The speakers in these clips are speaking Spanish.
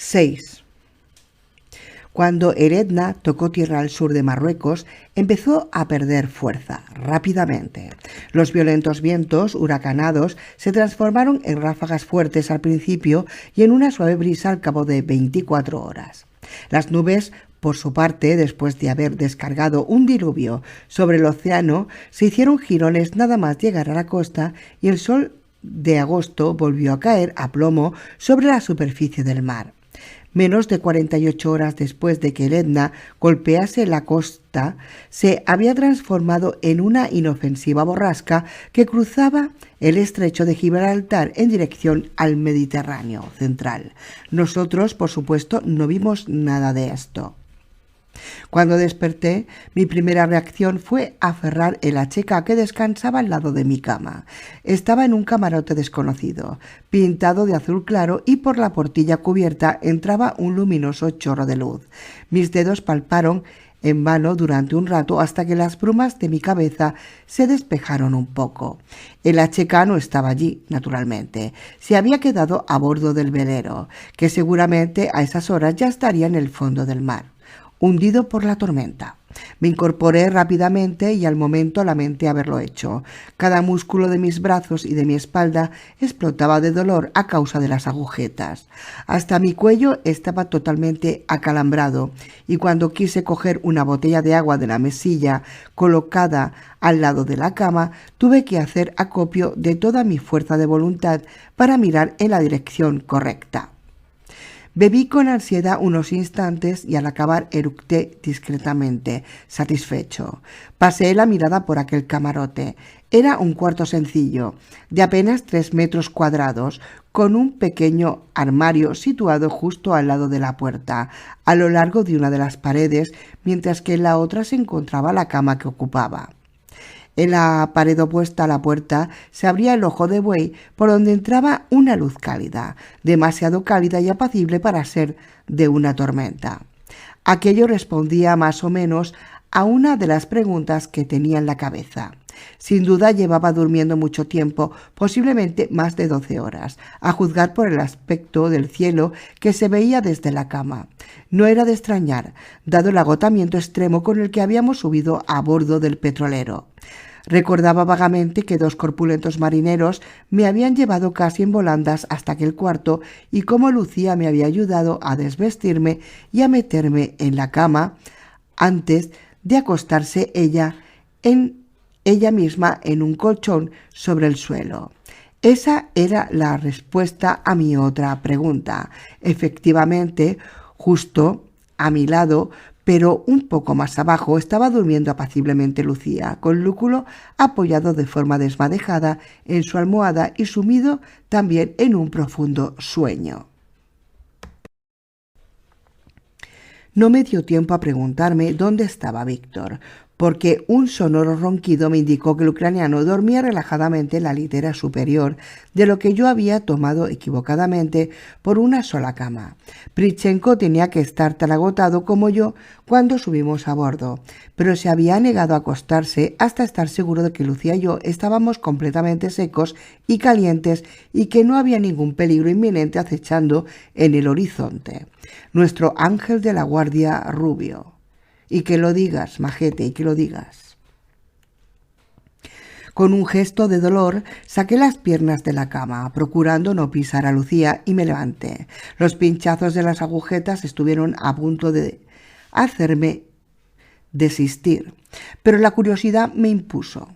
6. Cuando el Etna tocó tierra al sur de Marruecos, empezó a perder fuerza rápidamente. Los violentos vientos huracanados se transformaron en ráfagas fuertes al principio y en una suave brisa al cabo de 24 horas. Las nubes, por su parte, después de haber descargado un diluvio sobre el océano, se hicieron jirones nada más llegar a la costa y el sol de agosto volvió a caer a plomo sobre la superficie del mar. Menos de 48 horas después de que el Etna golpease la costa, se había transformado en una inofensiva borrasca que cruzaba el estrecho de Gibraltar en dirección al Mediterráneo central. Nosotros, por supuesto, no vimos nada de esto. Cuando desperté, mi primera reacción fue aferrar el HK que descansaba al lado de mi cama. Estaba en un camarote desconocido, pintado de azul claro, y por la portilla cubierta entraba un luminoso chorro de luz. Mis dedos palparon en vano durante un rato hasta que las brumas de mi cabeza se despejaron un poco. El HK no estaba allí, naturalmente. Se había quedado a bordo del velero, que seguramente a esas horas ya estaría en el fondo del mar, hundido por la tormenta. Me incorporé rápidamente y al momento lamenté haberlo hecho. Cada músculo de mis brazos y de mi espalda explotaba de dolor a causa de las agujetas. Hasta mi cuello estaba totalmente acalambrado y cuando quise coger una botella de agua de la mesilla colocada al lado de la cama, tuve que hacer acopio de toda mi fuerza de voluntad para mirar en la dirección correcta. Bebí con ansiedad unos instantes y al acabar eructé discretamente, satisfecho. Pasé la mirada por aquel camarote. Era un cuarto sencillo, de apenas 3 metros cuadrados, con un pequeño armario situado justo al lado de la puerta, a lo largo de una de las paredes, mientras que en la otra se encontraba la cama que ocupaba. En la pared opuesta a la puerta se abría el ojo de buey por donde entraba una luz cálida, demasiado cálida y apacible para ser de una tormenta. Aquello respondía más o menos a una de las preguntas que tenía en la cabeza. Sin duda llevaba durmiendo mucho tiempo, posiblemente más de 12 horas, a juzgar por el aspecto del cielo que se veía desde la cama. No era de extrañar, dado el agotamiento extremo con el que habíamos subido a bordo del petrolero. Recordaba vagamente que 2 corpulentos marineros me habían llevado casi en volandas hasta aquel cuarto y cómo Lucía me había ayudado a desvestirme y a meterme en la cama antes de acostarse ella misma en un colchón sobre el suelo. Esa era la respuesta a mi otra pregunta. Efectivamente, justo a mi lado, pero un poco más abajo, estaba durmiendo apaciblemente Lucía, con Lúculo apoyado de forma desmadejada en su almohada y sumido también en un profundo sueño. No me dio tiempo a preguntarme dónde estaba Víctor, porque un sonoro ronquido me indicó que el ucraniano dormía relajadamente en la litera superior de lo que yo había tomado equivocadamente por una sola cama. Prichenko tenía que estar tan agotado como yo cuando subimos a bordo, pero se había negado a acostarse hasta estar seguro de que Lucía y yo estábamos completamente secos y calientes y que no había ningún peligro inminente acechando en el horizonte. Nuestro ángel de la guardia rubio. Y que lo digas, majete, y que lo digas. Con un gesto de dolor saqué las piernas de la cama, procurando no pisar a Lucía, y me levanté. Los pinchazos de las agujetas estuvieron a punto de hacerme desistir, pero la curiosidad me impuso.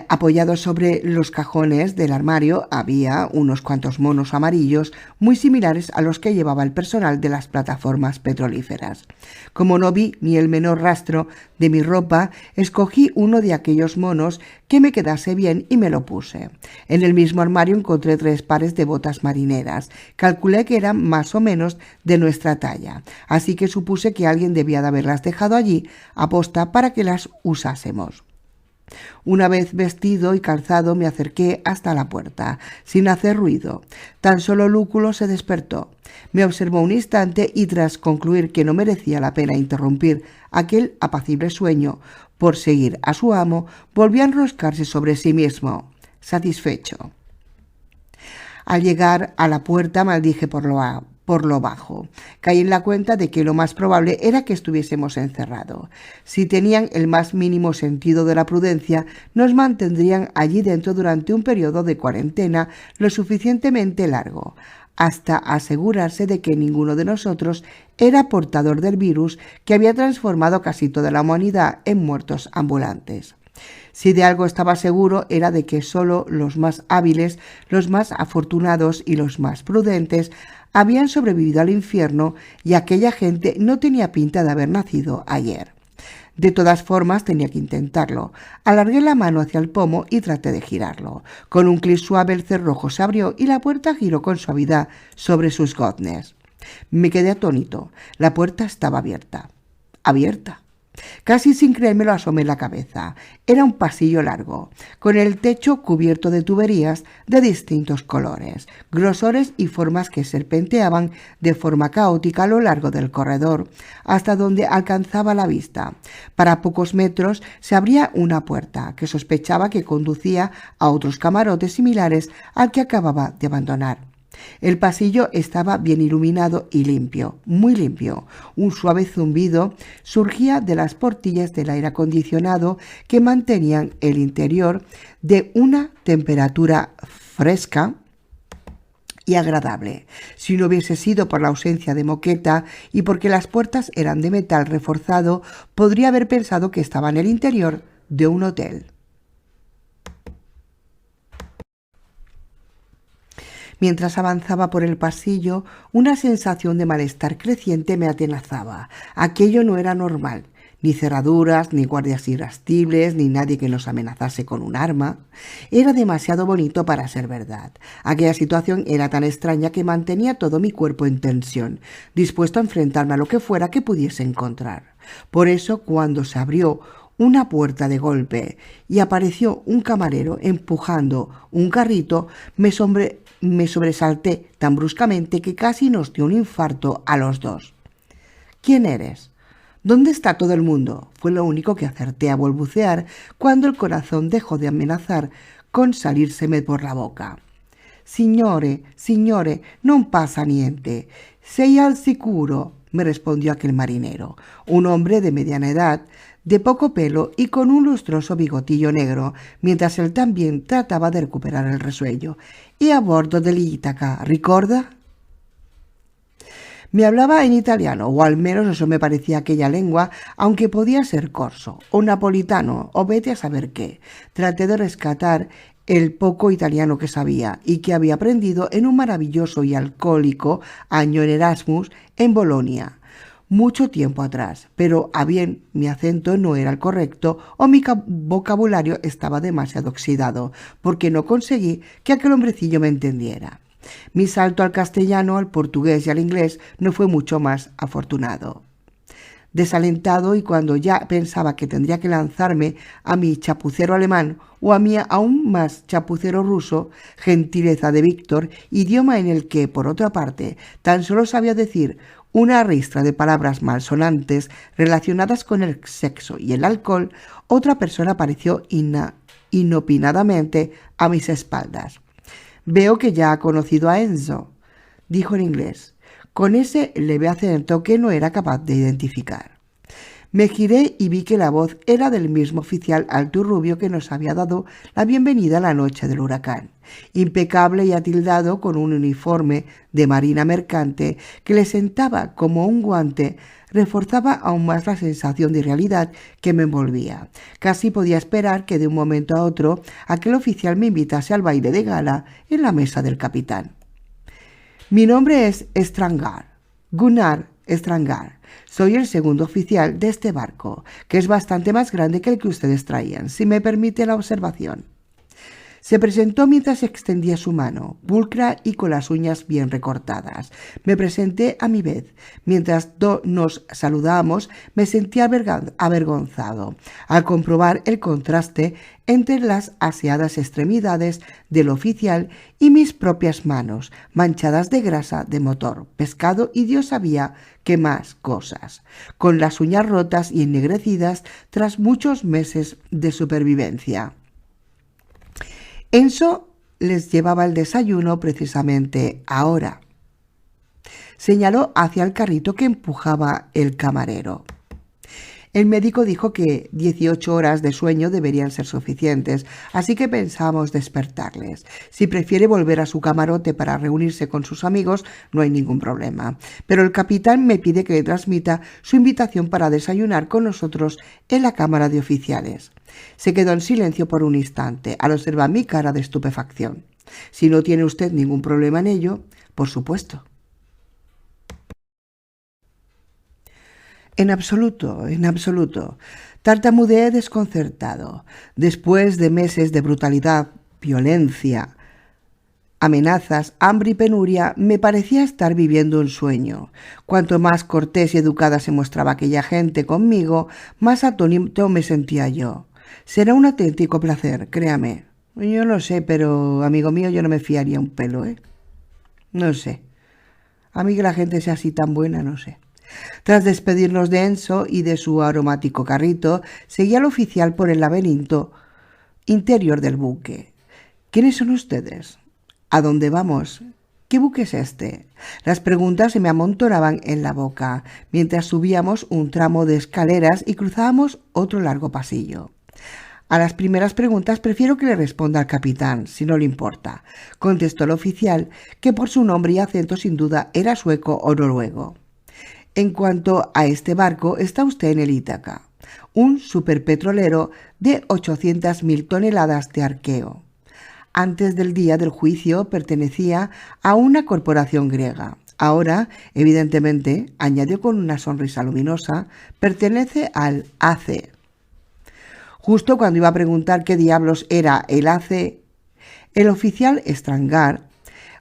Apoyados sobre los cajones del armario había unos cuantos monos amarillos muy similares a los que llevaba el personal de las plataformas petrolíferas. Como no vi ni el menor rastro de mi ropa, escogí uno de aquellos monos que me quedase bien y me lo puse. En el mismo armario encontré 3 pares de botas marineras. Calculé que eran más o menos de nuestra talla, así que supuse que alguien debía de haberlas dejado allí aposta para que las usásemos. Una vez vestido y calzado me acerqué hasta la puerta, sin hacer ruido. Tan solo Lúculo se despertó. Me observó un instante y tras concluir que no merecía la pena interrumpir aquel apacible sueño por seguir a su amo, volvió a enroscarse sobre sí mismo, satisfecho. Al llegar a la puerta maldije por por lo bajo. Caí en la cuenta de que lo más probable era que estuviésemos encerrados. Si tenían el más mínimo sentido de la prudencia, nos mantendrían allí dentro durante un periodo de cuarentena lo suficientemente largo, hasta asegurarse de que ninguno de nosotros era portador del virus que había transformado casi toda la humanidad en muertos ambulantes. Si de algo estaba seguro era de que solo los más hábiles, los más afortunados y los más prudentes habían sobrevivido al infierno, y aquella gente no tenía pinta de haber nacido ayer. De todas formas tenía que intentarlo. Alargué la mano hacia el pomo y traté de girarlo. Con un clic suave el cerrojo se abrió y la puerta giró con suavidad sobre sus goznes. Me quedé atónito. La puerta estaba abierta. Abierta. Casi sin creérmelo asomé la cabeza. Era un pasillo largo, con el techo cubierto de tuberías de distintos colores, grosores y formas que serpenteaban de forma caótica a lo largo del corredor, hasta donde alcanzaba la vista. Para pocos metros se abría una puerta que sospechaba que conducía a otros camarotes similares al que acababa de abandonar. El pasillo estaba bien iluminado y limpio, muy limpio. Un suave zumbido surgía de las portillas del aire acondicionado que mantenían el interior de una temperatura fresca y agradable. Si no hubiese sido por la ausencia de moqueta y porque las puertas eran de metal reforzado, podría haber pensado que estaba en el interior de un hotel. Mientras avanzaba por el pasillo, una sensación de malestar creciente me atenazaba. Aquello no era normal. Ni cerraduras, ni guardias irascibles, ni nadie que nos amenazase con un arma. Era demasiado bonito para ser verdad. Aquella situación era tan extraña que mantenía todo mi cuerpo en tensión, dispuesto a enfrentarme a lo que fuera que pudiese encontrar. Por eso, cuando se abrió una puerta de golpe y apareció un camarero empujando un carrito, me sobresalté tan bruscamente que casi nos dio un infarto a los dos. ¿Quién eres? ¿Dónde está todo el mundo? Fue lo único que acerté a balbucear cuando el corazón dejó de amenazar con salírseme por la boca. Signore, non pasa niente. Sei al sicuro, me respondió aquel marinero, un hombre de mediana edad, de poco pelo y con un lustroso bigotillo negro, mientras él también trataba de recuperar el resuello. «Y a bordo dell'Itaca, ricorda?» Me hablaba en italiano, o al menos eso me parecía aquella lengua, aunque podía ser corso, o napolitano, o vete a saber qué. Traté de rescatar el poco italiano que sabía y que había aprendido en un maravilloso y alcohólico año en Erasmus en Bolonia, mucho tiempo atrás, pero a bien mi acento no era el correcto o mi vocabulario estaba demasiado oxidado, porque no conseguí que aquel hombrecillo me entendiera. Mi salto al castellano, al portugués y al inglés no fue mucho más afortunado. Desalentado, y cuando ya pensaba que tendría que lanzarme a mi chapucero alemán o a mi aún más chapucero ruso, gentileza de Víctor, idioma en el que, por otra parte, tan solo sabía decir una ristra de palabras malsonantes relacionadas con el sexo y el alcohol, otra persona apareció inopinadamente a mis espaldas. «Veo que ya ha conocido a Enzo», dijo en inglés, con ese leve acento que no era capaz de identificar. Me giré y vi que la voz era del mismo oficial alto y rubio que nos había dado la bienvenida la noche del huracán, impecable y atildado, con un uniforme de marina mercante que le sentaba como un guante. Reforzaba aún más la sensación de irrealidad que me envolvía. Casi podía esperar que de un momento a otro aquel oficial me invitase al baile de gala en la mesa del capitán. «Mi nombre es Strangar, Gunnar Strangar. Soy el segundo oficial de este barco, que es bastante más grande que el que ustedes traían, si me permite la observación». Se presentó mientras extendía su mano, pulcra y con las uñas bien recortadas. Me presenté a mi vez. Mientras nos saludábamos, me sentí avergonzado al comprobar el contraste entre las aseadas extremidades del oficial y mis propias manos, manchadas de grasa de motor, pescado y Dios sabía qué más cosas, con las uñas rotas y ennegrecidas tras muchos meses de supervivencia. Enzo les llevaba el desayuno precisamente ahora. Señaló hacia el carrito que empujaba el camarero. El médico dijo que 18 horas de sueño deberían ser suficientes, así que pensamos despertarles. Si prefiere volver a su camarote para reunirse con sus amigos, no hay ningún problema. Pero el capitán me pide que le transmita su invitación para desayunar con nosotros en la cámara de oficiales. Se quedó en silencio por un instante, al observar mi cara de estupefacción. Si no tiene usted ningún problema en ello, por supuesto. En absoluto, en absoluto. Tartamudeé desconcertado. Después de meses de brutalidad, violencia, amenazas, hambre y penuria, me parecía estar viviendo un sueño. Cuanto más cortés y educada se mostraba aquella gente conmigo, más atónito me sentía yo. Será un auténtico placer, créame. Yo no sé, pero, amigo mío, yo no me fiaría un pelo, ¿eh? No sé. A mí que la gente sea así tan buena, no sé. Tras despedirnos de Enzo y de su aromático carrito, seguía el oficial por el laberinto interior del buque. ¿Quiénes son ustedes? ¿A dónde vamos? ¿Qué buque es este? Las preguntas se me amontonaban en la boca, mientras subíamos un tramo de escaleras y cruzábamos otro largo pasillo. A las primeras preguntas prefiero que le responda al capitán, si no le importa, contestó el oficial, que por su nombre y acento sin duda era sueco o noruego. En cuanto a este barco, está usted en el Ítaca, un superpetrolero de 800.000 toneladas de arqueo. Antes del día del juicio pertenecía a una corporación griega. Ahora, evidentemente, añadió con una sonrisa luminosa, pertenece al AC. Justo cuando iba a preguntar qué diablos era el AC, el oficial Strangar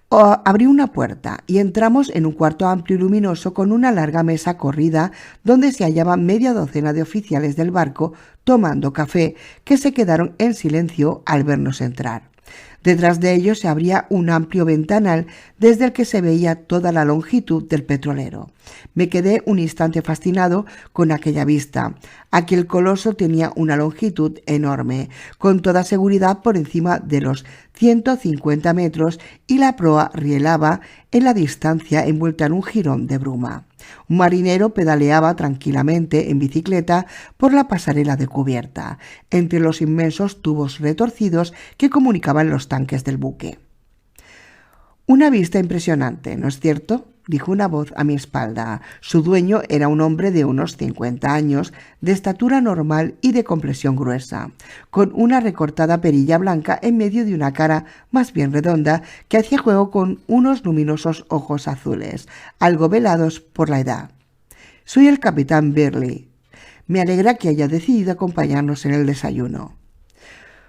abrió una puerta y entramos en un cuarto amplio y luminoso con una larga mesa corrida donde se hallaban media docena de oficiales del barco tomando café, que se quedaron en silencio al vernos entrar. Detrás de ellos se abría un amplio ventanal desde el que se veía toda la longitud del petrolero. Me quedé un instante fascinado con aquella vista. Aquel coloso tenía una longitud enorme, con toda seguridad por encima de los 150 metros, y la proa rielaba en la distancia envuelta en un jirón de bruma. Un marinero pedaleaba tranquilamente en bicicleta por la pasarela de cubierta, entre los inmensos tubos retorcidos que comunicaban los tanques del buque. Una vista impresionante, ¿no es cierto?, dijo una voz a mi espalda. Su dueño era un hombre de unos 50 años, de estatura normal y de complexión gruesa, con una recortada perilla blanca en medio de una cara más bien redonda que hacía juego con unos luminosos ojos azules, algo velados por la edad. Soy el capitán Burley. Me alegra que haya decidido acompañarnos en el desayuno.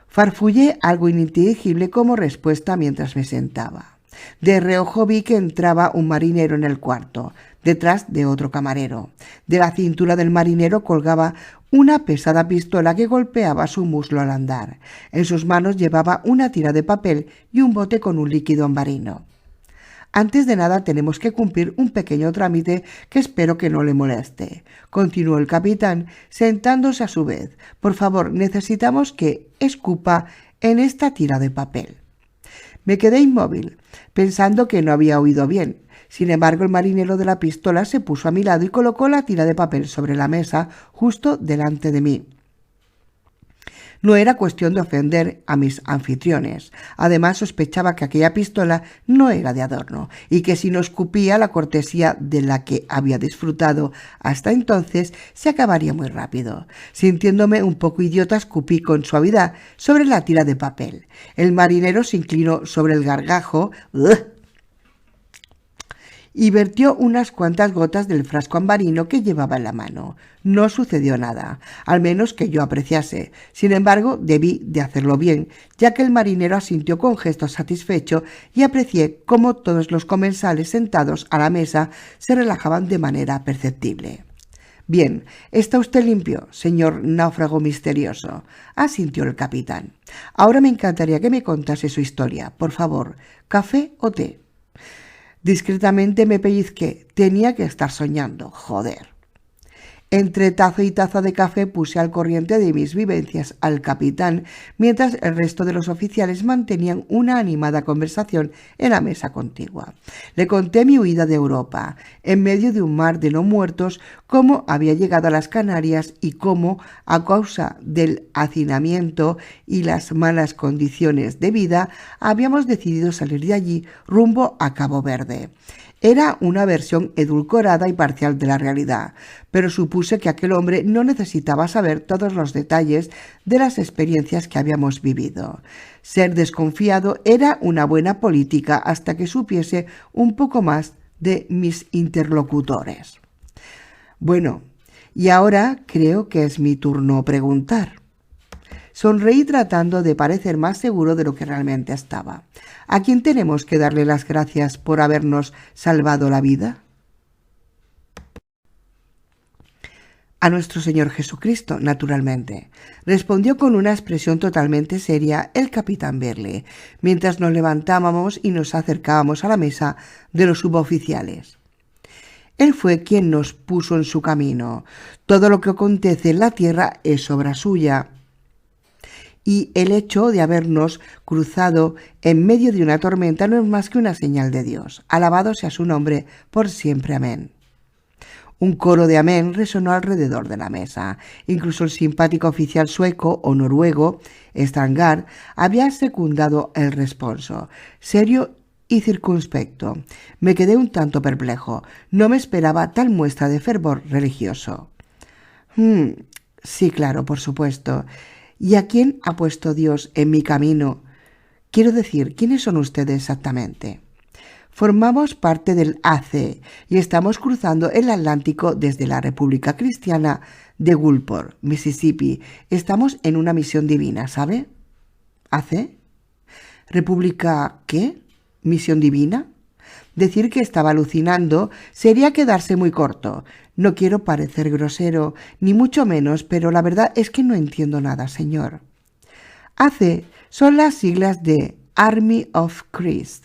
Farfullé algo ininteligible como respuesta mientras me sentaba. De reojo vi que entraba un marinero en el cuarto, detrás de otro camarero. De la cintura del marinero colgaba una pesada pistola que golpeaba su muslo al andar. En sus manos llevaba una tira de papel y un bote con un líquido ambarino. Antes de nada tenemos que cumplir un pequeño trámite que espero que no le moleste, continuó el capitán, sentándose a su vez. Por favor, necesitamos que escupa en esta tira de papel. Me quedé inmóvil, pensando que no había oído bien. Sin embargo, el marinero de la pistola se puso a mi lado y colocó la tira de papel sobre la mesa justo delante de mí. No era cuestión de ofender a mis anfitriones. Además, sospechaba que aquella pistola no era de adorno y que si no escupía, la cortesía de la que había disfrutado hasta entonces se acabaría muy rápido. Sintiéndome un poco idiota, escupí con suavidad sobre la tira de papel. El marinero se inclinó sobre el gargajo y vertió unas cuantas gotas del frasco ambarino que llevaba en la mano. No sucedió nada, al menos que yo apreciase. Sin embargo, debí de hacerlo bien, ya que el marinero asintió con gesto satisfecho y aprecié cómo todos los comensales sentados a la mesa se relajaban de manera perceptible. «Bien, está usted limpio, señor náufrago misterioso», asintió el capitán. «Ahora me encantaría que me contase su historia. Por favor, ¿café o té?» Discretamente me pellizqué. Tenía que estar soñando. Joder. Entre taza y taza de café puse al corriente de mis vivencias al capitán, mientras el resto de los oficiales mantenían una animada conversación en la mesa contigua. Le conté mi huida de Europa, en medio de un mar de no muertos, cómo había llegado a las Canarias y cómo, a causa del hacinamiento y las malas condiciones de vida, habíamos decidido salir de allí rumbo a Cabo Verde. Era una versión edulcorada y parcial de la realidad, pero supuse que aquel hombre no necesitaba saber todos los detalles de las experiencias que habíamos vivido. Ser desconfiado era una buena política hasta que supiese un poco más de mis interlocutores. Bueno, y ahora creo que es mi turno preguntar. Sonreí tratando de parecer más seguro de lo que realmente estaba. ¿A quién tenemos que darle las gracias por habernos salvado la vida? A nuestro Señor Jesucristo, naturalmente, respondió con una expresión totalmente seria el capitán Burley, mientras nos levantábamos y nos acercábamos a la mesa de los suboficiales. Él fue quien nos puso en su camino. Todo lo que acontece en la tierra es obra suya. Y el hecho de habernos cruzado en medio de una tormenta no es más que una señal de Dios. Alabado sea su nombre por siempre. Amén. Un coro de amén resonó alrededor de la mesa. Incluso el simpático oficial sueco o noruego, Strangar, había secundado el responso, serio y circunspecto. Me quedé un tanto perplejo. No me esperaba tal muestra de fervor religioso. Sí, claro, por supuesto. ¿Y a quién ha puesto Dios en mi camino? Quiero decir, ¿quiénes son ustedes exactamente? Formamos parte del AC y estamos cruzando el Atlántico desde la República Cristiana de Gulfport, Mississippi. Estamos en una misión divina, ¿sabe? ¿AC? ¿República qué? ¿Misión divina? Decir que estaba alucinando sería quedarse muy corto. No quiero parecer grosero, ni mucho menos, pero la verdad es que no entiendo nada, señor. AC son las siglas de Army of Christ.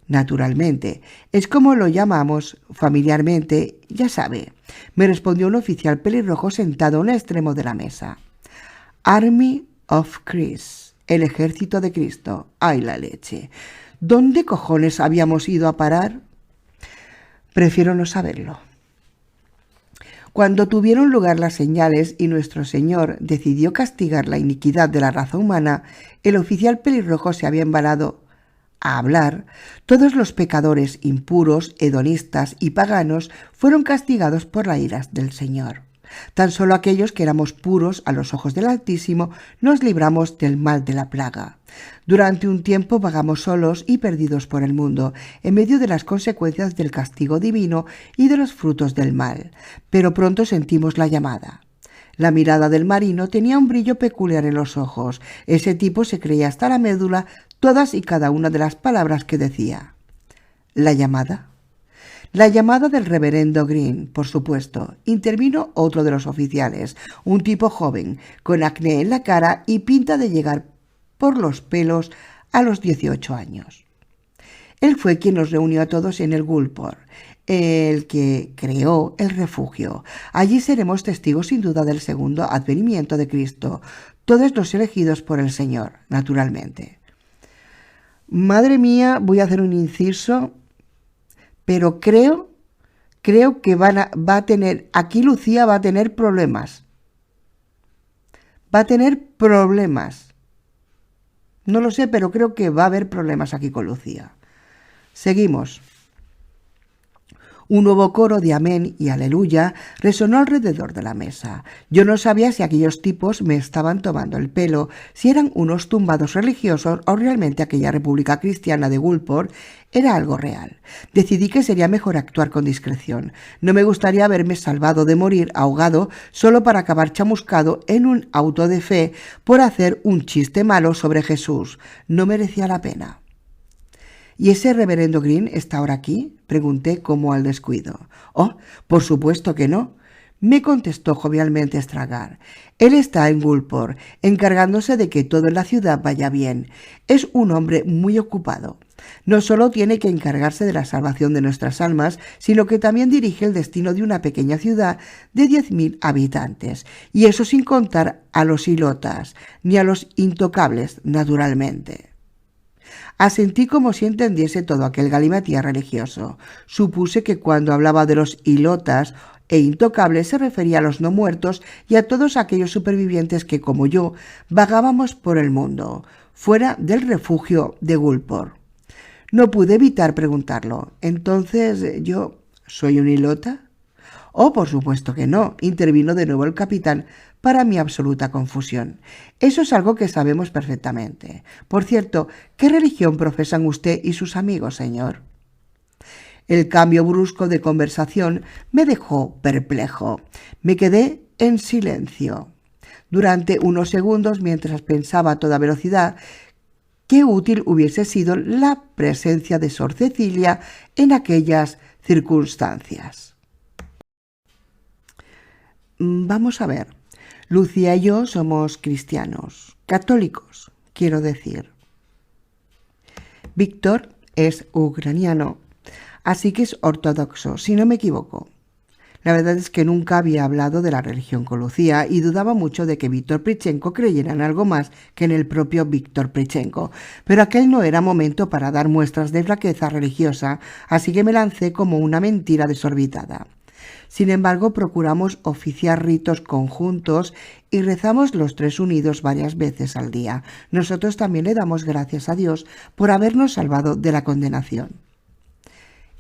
Naturalmente, es como lo llamamos familiarmente, ya sabe, me respondió un oficial pelirrojo sentado a un extremo de la mesa. Army of Christ, el ejército de Cristo. ¡Ay, la leche! ¿Dónde cojones habíamos ido a parar? Prefiero no saberlo. Cuando tuvieron lugar las señales y nuestro Señor decidió castigar la iniquidad de la raza humana, el oficial pelirrojo se había embalado a hablar. Todos los pecadores impuros, hedonistas y paganos fueron castigados por la ira del Señor. Tan solo aquellos que éramos puros a los ojos del Altísimo nos libramos del mal de la plaga. Durante un tiempo vagamos solos y perdidos por el mundo, en medio de las consecuencias del castigo divino y de los frutos del mal. Pero pronto sentimos la llamada. La mirada del marino tenía un brillo peculiar en los ojos. Ese tipo se creía hasta la médula todas y cada una de las palabras que decía. ¿La llamada? La llamada del reverendo Green, por supuesto. Intervino otro de los oficiales, un tipo joven, con acné en la cara y pinta de llegar por los pelos a los 18 años. Él fue quien nos reunió a todos en el Gulfport, el que creó el refugio. Allí seremos testigos sin duda del segundo advenimiento de Cristo, todos los elegidos por el Señor, naturalmente. Madre mía, voy a hacer un inciso, pero creo que aquí Lucía va a tener problemas. Va a tener problemas. No lo sé, pero creo que va a haber problemas aquí con Lucía. Seguimos. Un nuevo coro de amén y aleluya resonó alrededor de la mesa. Yo no sabía si aquellos tipos me estaban tomando el pelo, si eran unos tumbados religiosos o realmente aquella república cristiana de Gulfport era algo real. Decidí que sería mejor actuar con discreción. No me gustaría haberme salvado de morir ahogado solo para acabar chamuscado en un auto de fe por hacer un chiste malo sobre Jesús. No merecía la pena. ¿Y ese reverendo Green está ahora aquí?, pregunté como al descuido. Oh, por supuesto que no, me contestó jovialmente Strangar. Él está en Gulfport, encargándose de que todo en la ciudad vaya bien. Es un hombre muy ocupado. No solo tiene que encargarse de la salvación de nuestras almas, sino que también dirige el destino de una pequeña ciudad de 10.000 habitantes, y eso sin contar a los ilotas, ni a los intocables, naturalmente. Asentí como si entendiese todo aquel galimatías religioso. Supuse que cuando hablaba de los ilotas e intocables se refería a los no muertos y a todos aquellos supervivientes que, como yo, vagábamos por el mundo, fuera del refugio de Gulpor. No pude evitar preguntarlo. ¿Entonces yo soy un ilota? Oh, por supuesto que no, intervino de nuevo el capitán para mi absoluta confusión. Eso es algo que sabemos perfectamente. Por cierto, ¿qué religión profesan usted y sus amigos, señor? El cambio brusco de conversación me dejó perplejo. Me quedé en silencio durante unos segundos mientras pensaba a toda velocidad qué útil hubiese sido la presencia de Sor Cecilia en aquellas circunstancias. Vamos a ver. Lucía y yo somos cristianos, católicos, quiero decir. Víctor es ucraniano, así que es ortodoxo, si no me equivoco. La verdad es que nunca había hablado de la religión con Lucía y dudaba mucho de que Víctor Prichenko creyera en algo más que en el propio Víctor Prichenko, pero aquel no era momento para dar muestras de flaqueza religiosa, así que me lancé como una mentira desorbitada. Sin embargo, procuramos oficiar ritos conjuntos y rezamos los tres unidos varias veces al día. Nosotros también le damos gracias a Dios por habernos salvado de la condenación.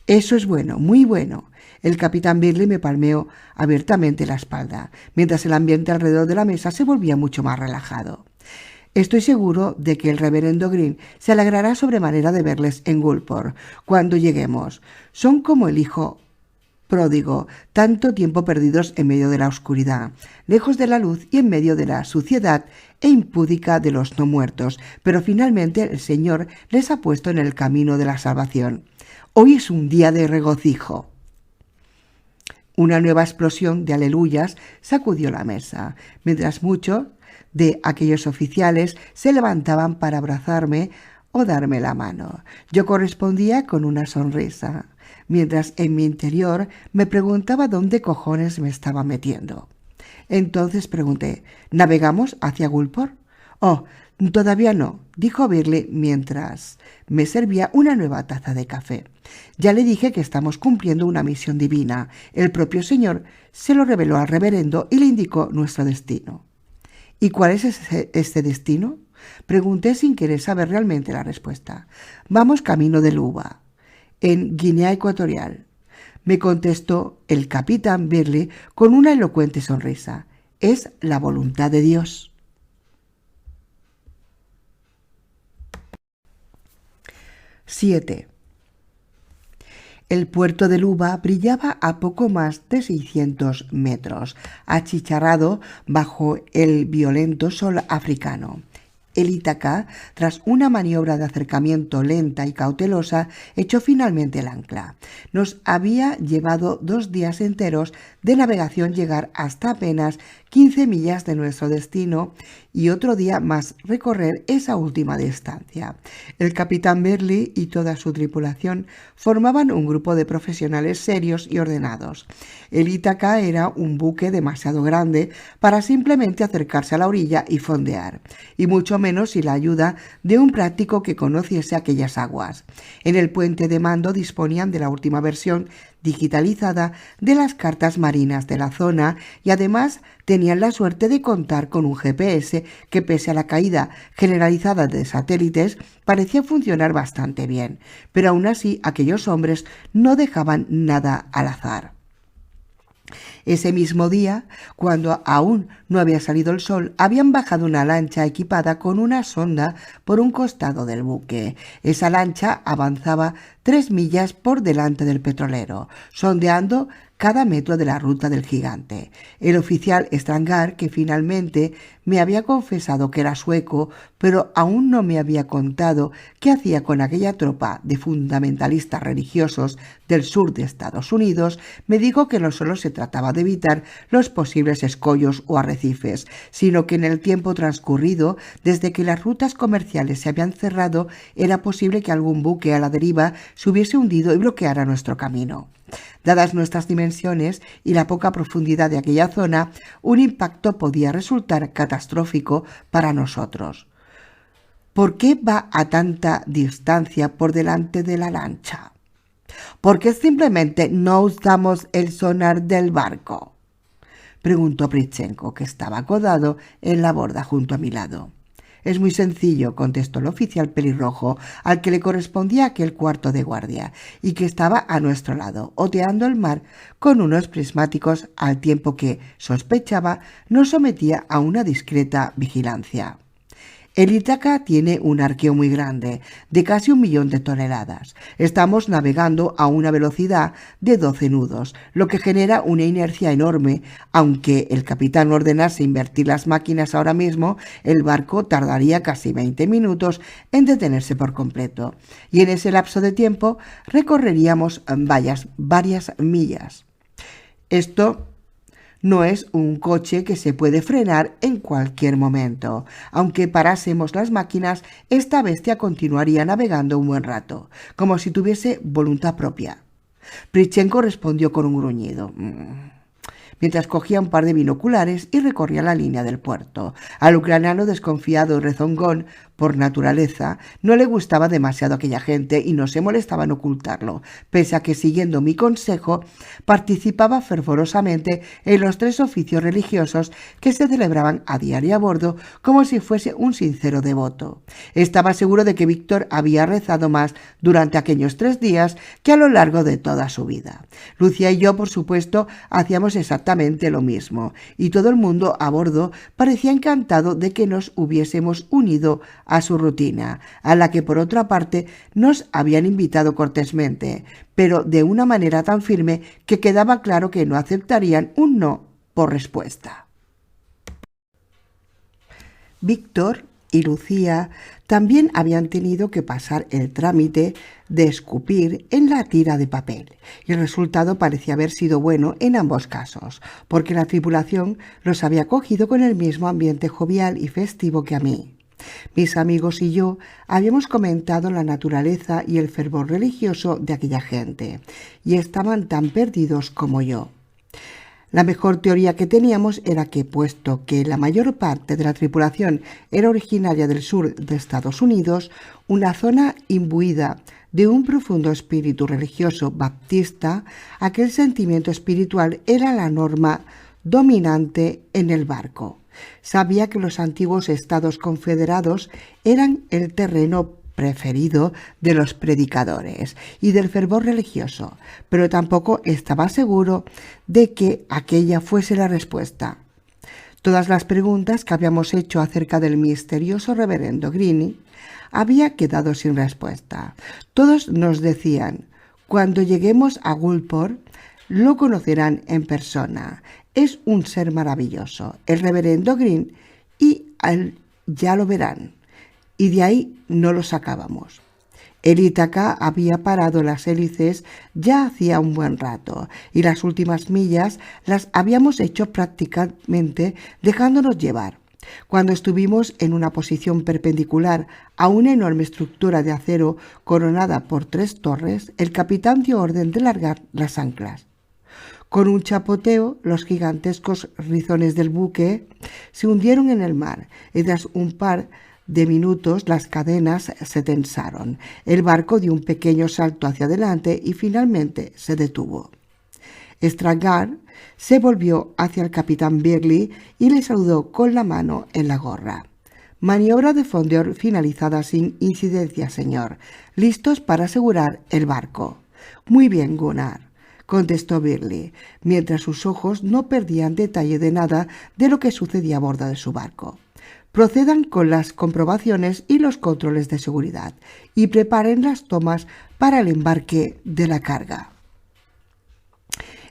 Eso es bueno, muy bueno. El capitán Birley me palmeó abiertamente la espalda, mientras el ambiente alrededor de la mesa se volvía mucho más relajado. Estoy seguro de que el reverendo Green se alegrará sobremanera de verles en Gulpor cuando lleguemos. Son como el hijo pródigo, tanto tiempo perdidos en medio de la oscuridad, lejos de la luz y en medio de la suciedad e impúdica de los no muertos, pero finalmente el Señor les ha puesto en el camino de la salvación. Hoy es un día de regocijo. Una nueva explosión de aleluyas sacudió la mesa, mientras muchos de aquellos oficiales se levantaban para abrazarme o darme la mano. Yo correspondía con una sonrisa, mientras en mi interior me preguntaba dónde cojones me estaba metiendo. Entonces pregunté, ¿navegamos hacia Gulpor? Oh, todavía no, dijo Birley mientras me servía una nueva taza de café. Ya le dije que estamos cumpliendo una misión divina. El propio Señor se lo reveló al reverendo y le indicó nuestro destino. ¿Y cuál es este destino? Pregunté sin querer saber realmente la respuesta. Vamos camino de Luba, en Guinea Ecuatorial, me contestó el capitán Birley con una elocuente sonrisa. Es la voluntad de Dios. 7. El puerto de Luba brillaba a poco más de 600 metros, achicharrado bajo el violento sol africano. El Ítaca, tras una maniobra de acercamiento lenta y cautelosa, echó finalmente el ancla. Nos había llevado 2 días enteros de navegación llegar hasta apenas 15 millas de nuestro destino y otro día más recorrer esa última distancia. El capitán Birley y toda su tripulación formaban un grupo de profesionales serios y ordenados. El Ítaca era un buque demasiado grande para simplemente acercarse a la orilla y fondear, y mucho menos sin la ayuda de un práctico que conociese aquellas aguas. En el puente de mando disponían de la última versión digitalizada de las cartas marinas de la zona y además tenían la suerte de contar con un GPS que, pese a la caída generalizada de satélites, parecía funcionar bastante bien, pero aún así aquellos hombres no dejaban nada al azar. Ese mismo día, cuando aún no había salido el sol, habían bajado una lancha equipada con una sonda por un costado del buque. Esa lancha avanzaba 3 millas por delante del petrolero, sondeando cada metro de la ruta del gigante. El oficial Strangar, que finalmente me había confesado que era sueco, pero aún no me había contado qué hacía con aquella tropa de fundamentalistas religiosos del sur de Estados Unidos, me dijo que no solo se trataba de evitar los posibles escollos o arrecifes, sino que en el tiempo transcurrido, desde que las rutas comerciales se habían cerrado, era posible que algún buque a la deriva se hubiese hundido y bloqueara nuestro camino. Dadas nuestras dimensiones y la poca profundidad de aquella zona, un impacto podía resultar catastrófico para nosotros. ¿Por qué va a tanta distancia por delante de la lancha? ¿Por qué simplemente no usamos el sonar del barco?, preguntó Prichenko, que estaba acodado en la borda junto a mi lado. Es muy sencillo, contestó el oficial pelirrojo, al que le correspondía aquel cuarto de guardia, y que estaba a nuestro lado, oteando el mar con unos prismáticos, al tiempo que, sospechaba, nos sometía a una discreta vigilancia. El Ítaca tiene un arqueo muy grande, de casi 1 millón de toneladas. Estamos navegando a una velocidad de 12 nudos, lo que genera una inercia enorme. Aunque el capitán ordenase invertir las máquinas ahora mismo, el barco tardaría casi 20 minutos en detenerse por completo. Y en ese lapso de tiempo recorreríamos varias millas. Esto no es un coche que se puede frenar en cualquier momento. Aunque parásemos las máquinas, esta bestia continuaría navegando un buen rato, como si tuviese voluntad propia. Prichenko respondió con un gruñido, mientras cogía un par de binoculares y recorría la línea del puerto. Al ucraniano, desconfiado y rezongón por naturaleza, no le gustaba demasiado aquella gente y no se molestaba en ocultarlo, pese a que, siguiendo mi consejo, participaba fervorosamente en los 3 oficios religiosos que se celebraban a diario a bordo, como si fuese un sincero devoto. Estaba seguro de que Víctor había rezado más durante aquellos 3 días que a lo largo de toda su vida. Lucia y yo, por supuesto, hacíamos exactamente lo mismo, y todo el mundo a bordo parecía encantado de que nos hubiésemos unido a su rutina, a la que por otra parte nos habían invitado cortésmente, pero de una manera tan firme que quedaba claro que no aceptarían un no por respuesta. Víctor y Lucía también habían tenido que pasar el trámite de escupir en la tira de papel, y el resultado parecía haber sido bueno en ambos casos, porque la tripulación los había acogido con el mismo ambiente jovial y festivo que a mí. Mis amigos y yo habíamos comentado la naturaleza y el fervor religioso de aquella gente, y estaban tan perdidos como yo. La mejor teoría que teníamos era que, puesto que la mayor parte de la tripulación era originaria del sur de Estados Unidos, una zona imbuida de un profundo espíritu religioso baptista, aquel sentimiento espiritual era la norma dominante en el barco. Sabía que los antiguos estados confederados eran el terreno preferido de los predicadores y del fervor religioso, pero tampoco estaba seguro de que aquella fuese la respuesta. Todas las preguntas que habíamos hecho acerca del misterioso reverendo Greene había quedado sin respuesta. Todos nos decían: cuando lleguemos a Gulfport lo conocerán en persona. Es un ser maravilloso, el reverendo Greene, y ya lo verán. Y de ahí no lo sacábamos. El Ítaca había parado las hélices ya hacía un buen rato, y las últimas millas las habíamos hecho prácticamente dejándonos llevar. Cuando estuvimos en una posición perpendicular a una enorme estructura de acero coronada por 3 torres, el capitán dio orden de largar las anclas. Con un chapoteo, los gigantescos rizones del buque se hundieron en el mar, y tras un par de minutos las cadenas se tensaron. El barco dio un pequeño salto hacia adelante y finalmente se detuvo. Strangar se volvió hacia el capitán Birley y le saludó con la mano en la gorra. Maniobra de fondeo finalizada sin incidencia, señor. Listos para asegurar el barco. Muy bien, Gunnar, contestó Birley, mientras sus ojos no perdían detalle de nada de lo que sucedía a bordo de su barco. Procedan con las comprobaciones y los controles de seguridad y preparen las tomas para el embarque de la carga.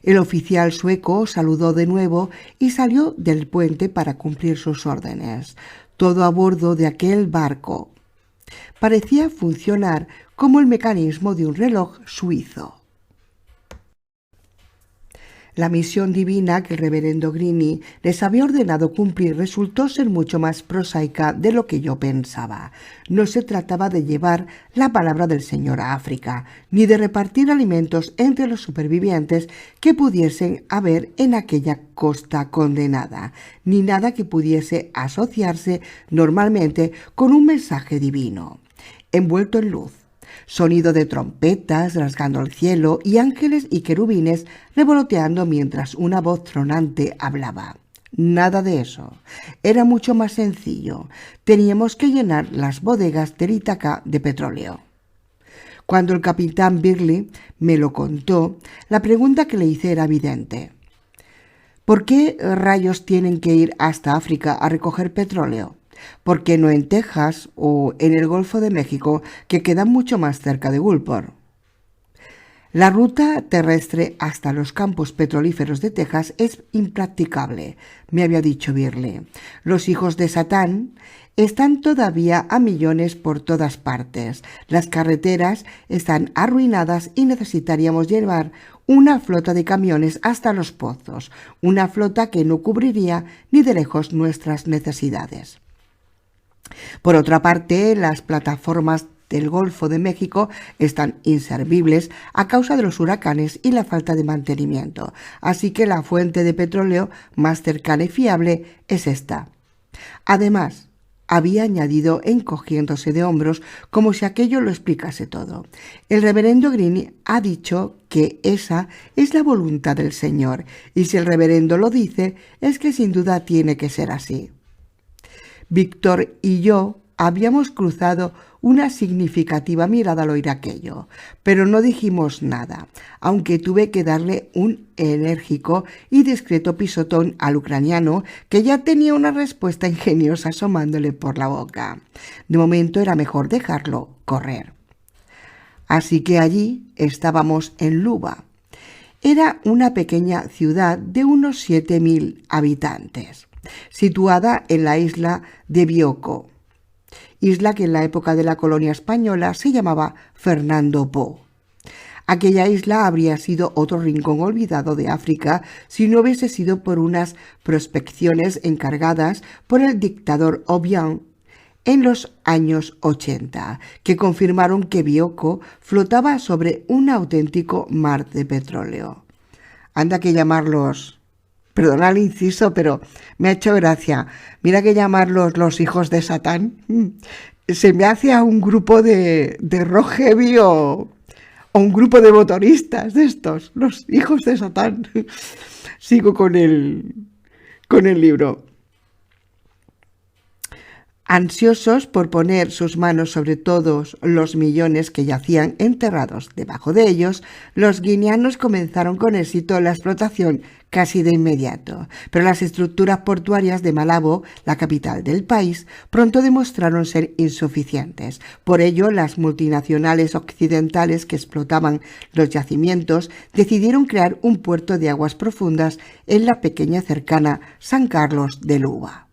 El oficial sueco saludó de nuevo y salió del puente para cumplir sus órdenes. Todo a bordo de aquel barco parecía funcionar como el mecanismo de un reloj suizo. La misión divina que el reverendo Greene les había ordenado cumplir resultó ser mucho más prosaica de lo que yo pensaba. No se trataba de llevar la palabra del Señor a África, ni de repartir alimentos entre los supervivientes que pudiesen haber en aquella costa condenada, ni nada que pudiese asociarse normalmente con un mensaje divino, envuelto en luz. Sonido de trompetas rasgando el cielo y ángeles y querubines revoloteando mientras una voz tronante hablaba. Nada de eso. Era mucho más sencillo. Teníamos que llenar las bodegas del Ítaca de petróleo. Cuando el capitán Birley me lo contó, la pregunta que le hice era evidente. ¿Por qué rayos tienen que ir hasta África a recoger petróleo? ¿Por qué no en Texas o en el Golfo de México, que quedan mucho más cerca de Gulfport? La ruta terrestre hasta los campos petrolíferos de Texas es impracticable, me había dicho Birley. Los hijos de Satán están todavía a millones por todas partes. Las carreteras están arruinadas y necesitaríamos llevar una flota de camiones hasta los pozos, una flota que no cubriría ni de lejos nuestras necesidades. Por otra parte, las plataformas del Golfo de México están inservibles a causa de los huracanes y la falta de mantenimiento, así que la fuente de petróleo más cercana y fiable es esta. Además, había añadido encogiéndose de hombros como si aquello lo explicase todo. El reverendo Greene ha dicho que esa es la voluntad del Señor, y si el reverendo lo dice, es que sin duda tiene que ser así. Víctor y yo habíamos cruzado una significativa mirada al oír aquello, pero no dijimos nada, aunque tuve que darle un enérgico y discreto pisotón al ucraniano, que ya tenía una respuesta ingeniosa asomándole por la boca. De momento era mejor dejarlo correr. Así que allí estábamos en Luba. Era una pequeña ciudad de unos 7.000 habitantes, situada en la isla de Bioko, isla que en la época de la colonia española se llamaba Fernando Po. Aquella isla habría sido otro rincón olvidado de África si no hubiese sido por unas prospecciones encargadas por el dictador Obiang en los años 80, que confirmaron que Bioko flotaba sobre un auténtico mar de petróleo. Anda que llamarlos... Perdona el inciso, pero me ha hecho gracia. Mira que llamarlos los hijos de Satán se me hace a un grupo de rock heavy o un grupo de motoristas de estos, los hijos de Satán. Sigo con el libro. Ansiosos por poner sus manos sobre todos los millones que yacían enterrados debajo de ellos, los guineanos comenzaron con éxito la explotación casi de inmediato. Pero las estructuras portuarias de Malabo, la capital del país, pronto demostraron ser insuficientes. Por ello, las multinacionales occidentales que explotaban los yacimientos decidieron crear un puerto de aguas profundas en la pequeña cercana San Carlos de Luba.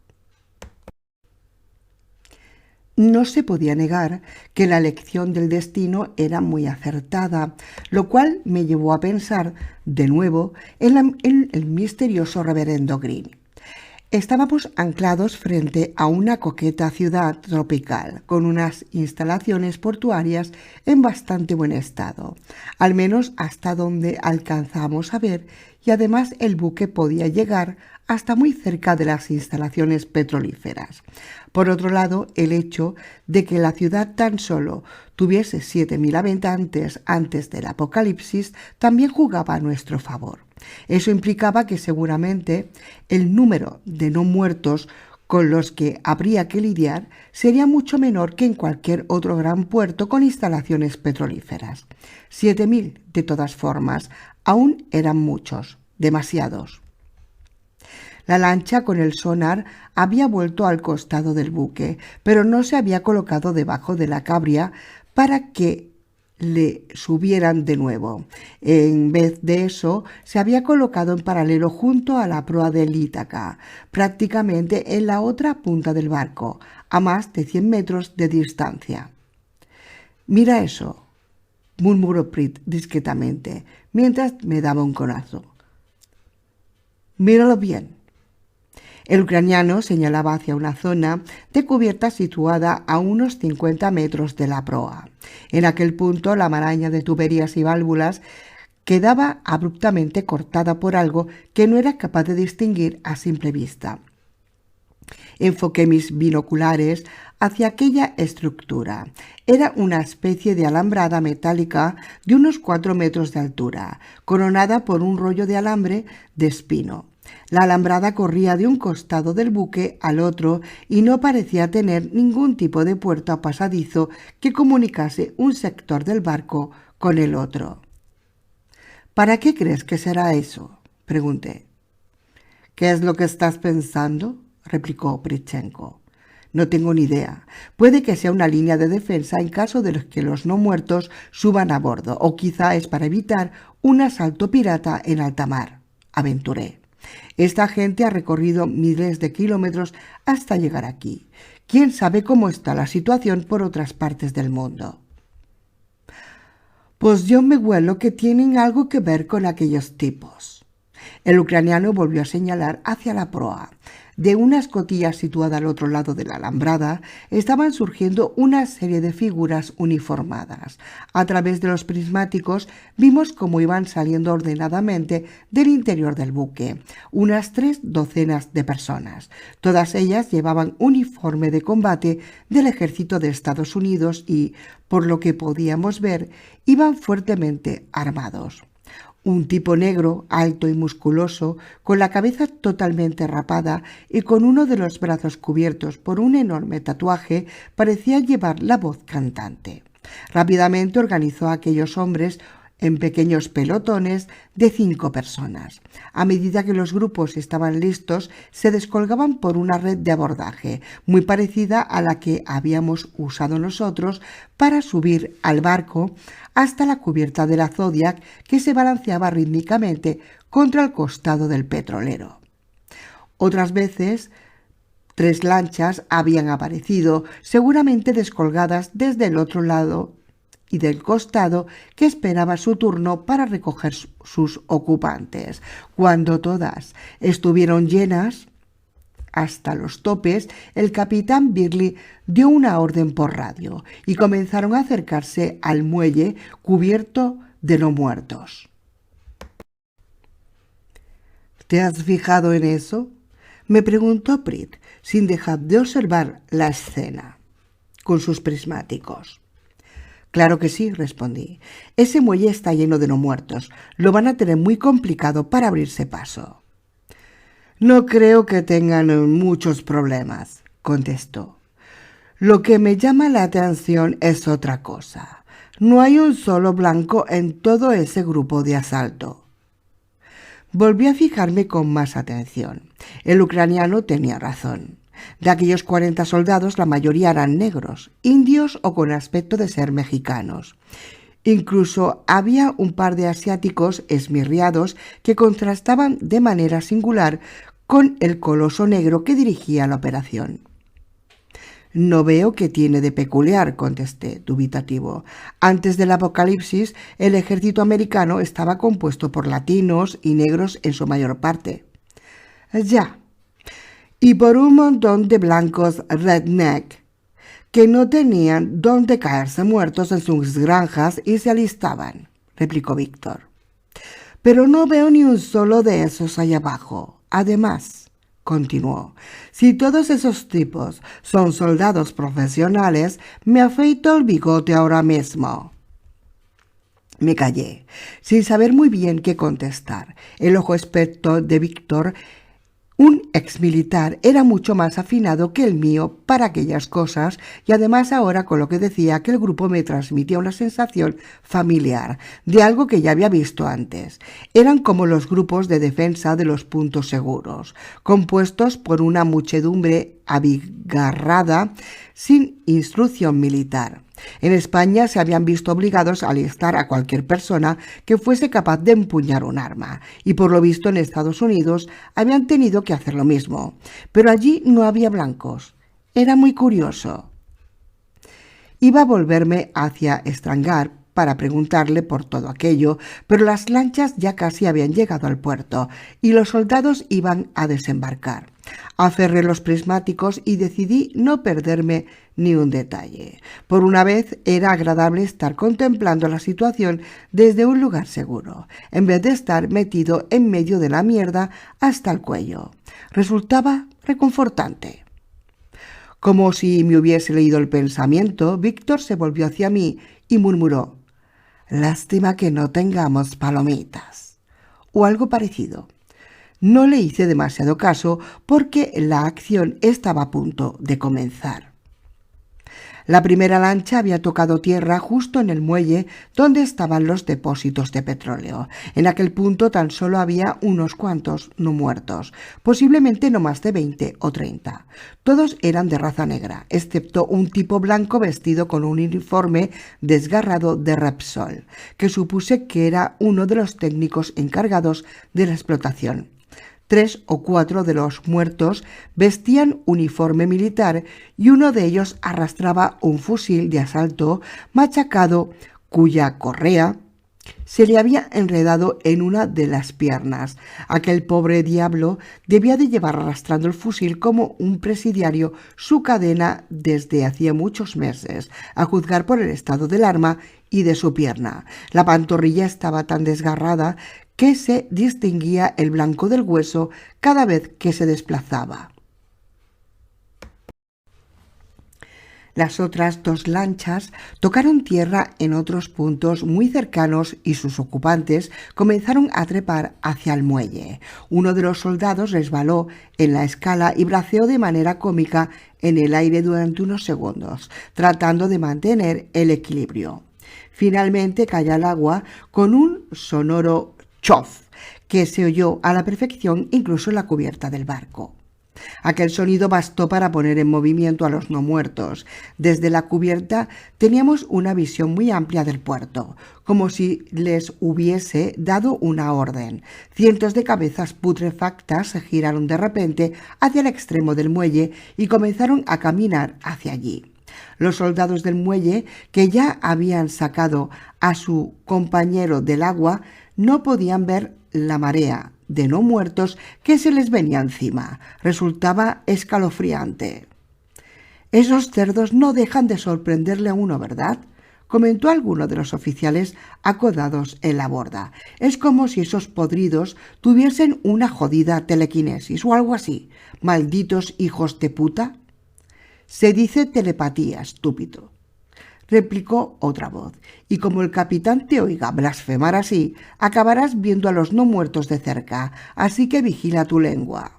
No se podía negar que la elección del destino era muy acertada, lo cual me llevó a pensar de nuevo en el misterioso reverendo Greene. Estábamos anclados frente a una coqueta ciudad tropical, con unas instalaciones portuarias en bastante buen estado, al menos hasta donde alcanzamos a ver, y además el buque podía llegar hasta muy cerca de las instalaciones petrolíferas. Por otro lado, el hecho de que la ciudad tan solo tuviese 7.000 habitantes antes del apocalipsis también jugaba a nuestro favor. Eso implicaba que seguramente el número de no muertos con los que habría que lidiar sería mucho menor que en cualquier otro gran puerto con instalaciones petrolíferas. 7.000, de todas formas, aún eran muchos, demasiados. La lancha con el sonar había vuelto al costado del buque, pero no se había colocado debajo de la cabria para que le subieran de nuevo. En vez de eso, se había colocado en paralelo junto a la proa del Ítaca, prácticamente en la otra punta del barco, a más de 100 metros de distancia. «Mira eso», murmuró Prit discretamente, mientras me daba un conazo. «Míralo bien». El ucraniano señalaba hacia una zona de cubierta situada a unos 50 metros de la proa. En aquel punto, la maraña de tuberías y válvulas quedaba abruptamente cortada por algo que no era capaz de distinguir a simple vista. Enfoqué mis binoculares hacia aquella estructura. Era una especie de alambrada metálica de unos 4 metros de altura, coronada por un rollo de alambre de espino. La alambrada corría de un costado del buque al otro y no parecía tener ningún tipo de puerta o pasadizo que comunicase un sector del barco con el otro. «¿Para qué crees que será eso?», pregunté. «¿Qué es lo que estás pensando?», replicó Pritchenko. «No tengo ni idea. Puede que sea una línea de defensa en caso de que los no muertos suban a bordo, o quizá es para evitar un asalto pirata en alta mar», aventuré. «Esta gente ha recorrido miles de kilómetros hasta llegar aquí. ¿Quién sabe cómo está la situación por otras partes del mundo?». «Pues yo me huelo que tienen algo que ver con aquellos tipos». El ucraniano volvió a señalar hacia la proa. De una escotilla situada al otro lado de la alambrada estaban surgiendo una serie de figuras uniformadas. A través de los prismáticos vimos cómo iban saliendo ordenadamente del interior del buque, unas 3 docenas de personas. Todas ellas llevaban uniforme de combate del ejército de Estados Unidos y, por lo que podíamos ver, iban fuertemente armados. Un tipo negro, alto y musculoso, con la cabeza totalmente rapada y con uno de los brazos cubiertos por un enorme tatuaje, parecía llevar la voz cantante. Rápidamente organizó a aquellos hombres en pequeños pelotones de 5 personas. A medida que los grupos estaban listos, se descolgaban por una red de abordaje, muy parecida a la que habíamos usado nosotros para subir al barco hasta la cubierta de la Zodiac, que se balanceaba rítmicamente contra el costado del petrolero. Otras veces, 3 lanchas habían aparecido, seguramente descolgadas desde el otro lado y del costado, que esperaba su turno para recoger sus ocupantes. Cuando todas estuvieron llenas hasta los topes, el capitán Birley dio una orden por radio y comenzaron a acercarse al muelle cubierto de no muertos. «¿Te has fijado en eso?», me preguntó Prit, sin dejar de observar la escena con sus prismáticos. «Claro que sí», respondí. «Ese muelle está lleno de no muertos. Lo van a tener muy complicado para abrirse paso». «No creo que tengan muchos problemas», contestó. «Lo que me llama la atención es otra cosa. No hay un solo blanco en todo ese grupo de asalto». Volví a fijarme con más atención. El ucraniano tenía razón. De aquellos 40 soldados, la mayoría eran negros, indios o con aspecto de ser mexicanos. Incluso había un par de asiáticos esmirriados que contrastaban de manera singular con el coloso negro que dirigía la operación. «No veo qué tiene de peculiar», contesté, dubitativo. «Antes del apocalipsis, el ejército americano estaba compuesto por latinos y negros en su mayor parte». «Ya. Y por un montón de blancos redneck que no tenían dónde caerse muertos en sus granjas y se alistaban», replicó Víctor. «Pero no veo ni un solo de esos allá abajo. Además», continuó, «si todos esos tipos son soldados profesionales, me afeito el bigote ahora mismo». Me callé, sin saber muy bien qué contestar. El ojo experto de Víctor, un exmilitar, era mucho más afinado que el mío para aquellas cosas, y además ahora con lo que decía aquel grupo me transmitía una sensación familiar de algo que ya había visto antes. Eran como los grupos de defensa de los puntos seguros, compuestos por una muchedumbre abigarrada sin instrucción militar. En España se habían visto obligados a alistar a cualquier persona que fuese capaz de empuñar un arma, y por lo visto en Estados Unidos habían tenido que hacer lo mismo. Pero allí no había blancos. Era muy curioso. Iba a volverme hacia Stranraer para preguntarle por todo aquello, pero las lanchas ya casi habían llegado al puerto y los soldados iban a desembarcar. Aferré los prismáticos y decidí no perderme ni un detalle. Por una vez era agradable estar contemplando la situación desde un lugar seguro, en vez de estar metido en medio de la mierda hasta el cuello. Resultaba reconfortante. Como si me hubiese leído el pensamiento, Víctor se volvió hacia mí y murmuró: «Lástima que no tengamos palomitas», o algo parecido. No le hice demasiado caso porque la acción estaba a punto de comenzar. La primera lancha había tocado tierra justo en el muelle donde estaban los depósitos de petróleo. En aquel punto tan solo había unos cuantos no muertos, posiblemente no más de 20 o 30. Todos eran de raza negra, excepto un tipo blanco vestido con un uniforme desgarrado de Repsol, que supuse que era uno de los técnicos encargados de la explotación. 3 o 4 de los muertos vestían uniforme militar y uno de ellos arrastraba un fusil de asalto machacado cuya correa se le había enredado en una de las piernas. Aquel pobre diablo debía de llevar arrastrando el fusil como un presidiario su cadena desde hacía muchos meses, a juzgar por el estado del arma y de su pierna. La pantorrilla estaba tan desgarrada que se distinguía el blanco del hueso cada vez que se desplazaba. Las otras 2 lanchas tocaron tierra en otros puntos muy cercanos y sus ocupantes comenzaron a trepar hacia el muelle. Uno de los soldados resbaló en la escala y braceó de manera cómica en el aire durante unos segundos, tratando de mantener el equilibrio. Finalmente cayó al agua con un sonoro chof que se oyó a la perfección incluso en la cubierta del barco. Aquel sonido bastó para poner en movimiento a los no muertos. Desde la cubierta teníamos una visión muy amplia del puerto, como si les hubiese dado una orden. Cientos de cabezas putrefactas se giraron de repente hacia el extremo del muelle y comenzaron a caminar hacia allí. Los soldados del muelle, que ya habían sacado a su compañero del agua, no podían ver la marea de no muertos que se les venía encima. Resultaba escalofriante. «Esos cerdos no dejan de sorprenderle a uno, ¿verdad?», comentó alguno de los oficiales acodados en la borda. «Es como si esos podridos tuviesen una jodida telequinesis o algo así. Malditos hijos de puta». «Se dice telepatía, estúpido», replicó otra voz, «y como el capitán te oiga blasfemar así, acabarás viendo a los no muertos de cerca, así que vigila tu lengua».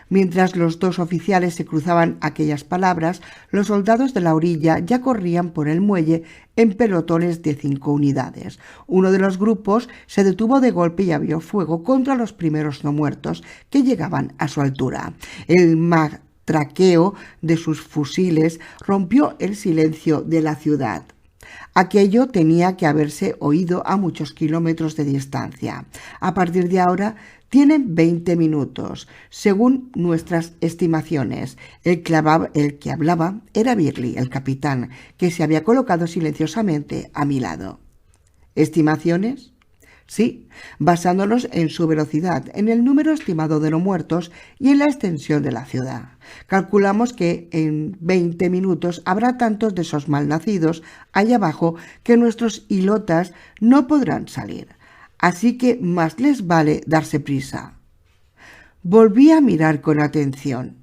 Mientras los 2 oficiales se cruzaban aquellas palabras, los soldados de la orilla ya corrían por el muelle en pelotones de 5 unidades. Uno de los grupos se detuvo de golpe y abrió fuego contra los primeros no muertos que llegaban a su altura. El traqueo de sus fusiles rompió el silencio de la ciudad. Aquello tenía que haberse oído a muchos kilómetros de distancia. A partir de ahora tienen 20 minutos, según nuestras estimaciones. El que hablaba era Birley, el capitán, que se había colocado silenciosamente a mi lado. ¿Estimaciones? Sí, basándonos en su velocidad, en el número estimado de no muertos y en la extensión de la ciudad. Calculamos que en 20 minutos habrá tantos de esos malnacidos allá abajo que nuestros hilotas no podrán salir. Así que más les vale darse prisa. Volví a mirar con atención.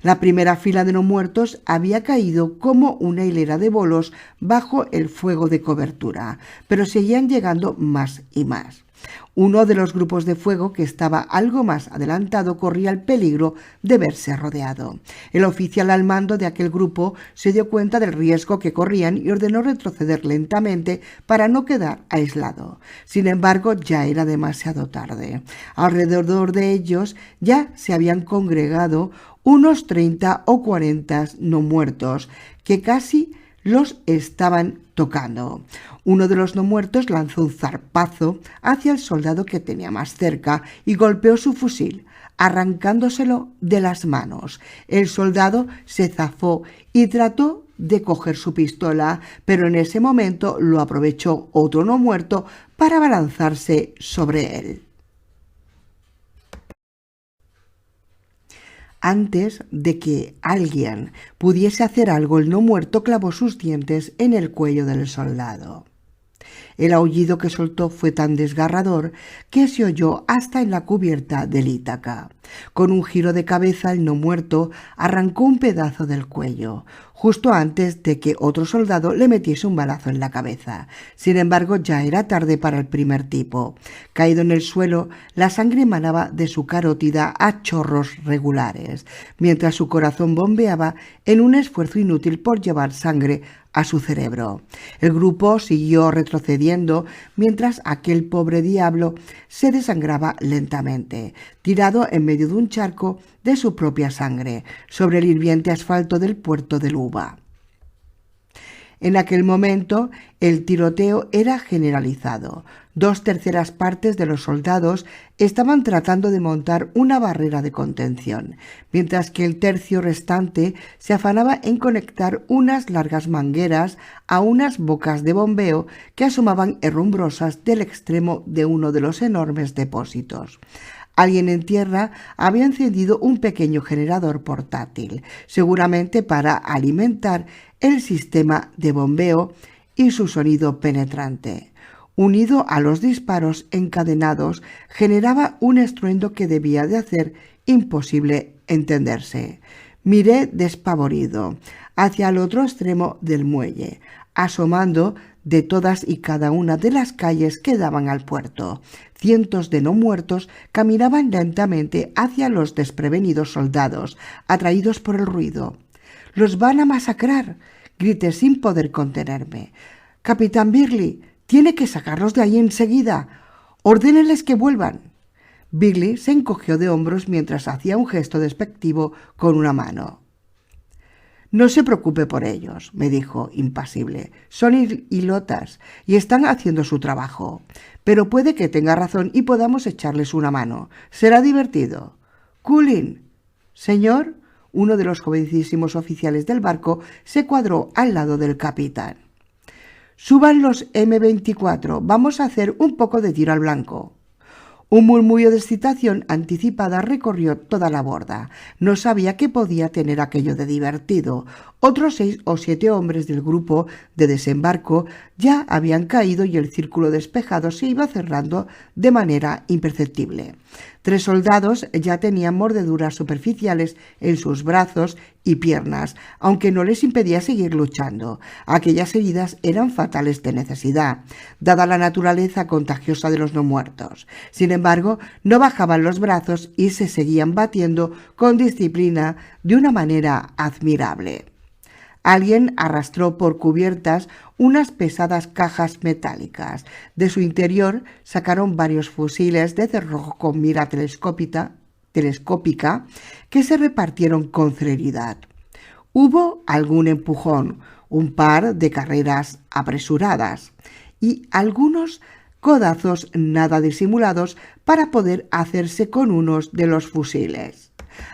La primera fila de no muertos había caído como una hilera de bolos bajo el fuego de cobertura, pero seguían llegando más y más. Uno de los grupos de fuego, que estaba algo más adelantado, corría el peligro de verse rodeado. El oficial al mando de aquel grupo se dio cuenta del riesgo que corrían y ordenó retroceder lentamente para no quedar aislado. Sin embargo, ya era demasiado tarde. Alrededor de ellos ya se habían congregado unos 30 o 40 no muertos que casi los estaban tocando. Uno de los no muertos lanzó un zarpazo hacia el soldado que tenía más cerca y golpeó su fusil, arrancándoselo de las manos. El soldado se zafó y trató de coger su pistola, pero en ese momento lo aprovechó otro no muerto para abalanzarse sobre él. Antes de que alguien pudiese hacer algo, el no muerto clavó sus dientes en el cuello del soldado. El aullido que soltó fue tan desgarrador que se oyó hasta en la cubierta del Ítaca. Con un giro de cabeza, el no muerto arrancó un pedazo del cuello, justo antes de que otro soldado le metiese un balazo en la cabeza. Sin embargo, ya era tarde para el primer tipo. Caído en el suelo, la sangre emanaba de su carótida a chorros regulares, mientras su corazón bombeaba en un esfuerzo inútil por llevar sangre a su cerebro. El grupo siguió retrocediendo mientras aquel pobre diablo se desangraba lentamente, tirado en medio de un charco de su propia sangre, sobre el hirviente asfalto del puerto de Luba. En aquel momento el tiroteo era generalizado. 2/3 partes de los soldados estaban tratando de montar una barrera de contención, mientras que el tercio restante se afanaba en conectar unas largas mangueras a unas bocas de bombeo que asomaban herrumbrosas del extremo de uno de los enormes depósitos. Alguien en tierra había encendido un pequeño generador portátil, seguramente para alimentar el sistema de bombeo y su sonido penetrante. Unido a los disparos encadenados, generaba un estruendo que debía de hacer imposible entenderse. Miré despavorido hacia el otro extremo del muelle, asomando de todas y cada una de las calles que daban al puerto. Cientos de no muertos caminaban lentamente hacia los desprevenidos soldados, atraídos por el ruido. «¡Los van a masacrar!», grité sin poder contenerme. «Capitán Birley, tiene que sacarlos de ahí enseguida. Ordénenles que vuelvan». Birley se encogió de hombros mientras hacía un gesto despectivo con una mano. «No se preocupe por ellos», me dijo, impasible. «Son hilotas y están haciendo su trabajo. Pero puede que tenga razón y podamos echarles una mano. Será divertido». «Cullen». «Señor». Uno de los jovencísimos oficiales del barco se cuadró al lado del capitán. «Suban los M24. Vamos a hacer un poco de tiro al blanco». Un murmullo de excitación anticipada recorrió toda la borda. No sabía qué podía tener aquello de divertido. Otros 6 o 7 hombres del grupo de desembarco ya habían caído y el círculo despejado se iba cerrando de manera imperceptible. 3 soldados ya tenían mordeduras superficiales en sus brazos y piernas, aunque no les impedía seguir luchando. Aquellas heridas eran fatales de necesidad, dada la naturaleza contagiosa de los no muertos. Sin embargo, no bajaban los brazos y se seguían batiendo con disciplina de una manera admirable. Alguien arrastró por cubiertas unas pesadas cajas metálicas. De su interior sacaron varios fusiles de cerrojo con mira telescópica que se repartieron con celeridad. Hubo algún empujón, un par de carreras apresuradas y algunos codazos nada disimulados para poder hacerse con unos de los fusiles.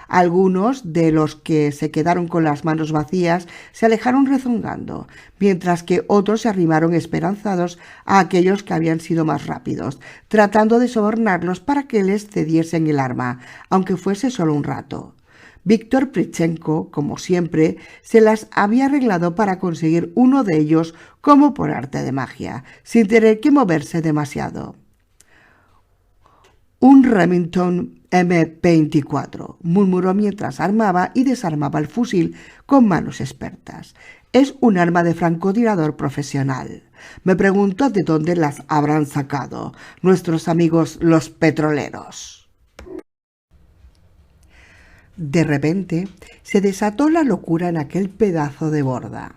Algunos de los que se quedaron con las manos vacías se alejaron rezongando, mientras que otros se arrimaron esperanzados a aquellos que habían sido más rápidos, tratando de sobornarlos para que les cediesen el arma, aunque fuese solo un rato. Víctor Prichenko, como siempre, se las había arreglado para conseguir uno de ellos como por arte de magia, sin tener que moverse demasiado. «Un Remington M24», murmuró mientras armaba y desarmaba el fusil con manos expertas. Es un arma de francotirador profesional. Me pregunto de dónde las habrán sacado nuestros amigos los petroleros. De repente se desató la locura en aquel pedazo de borda.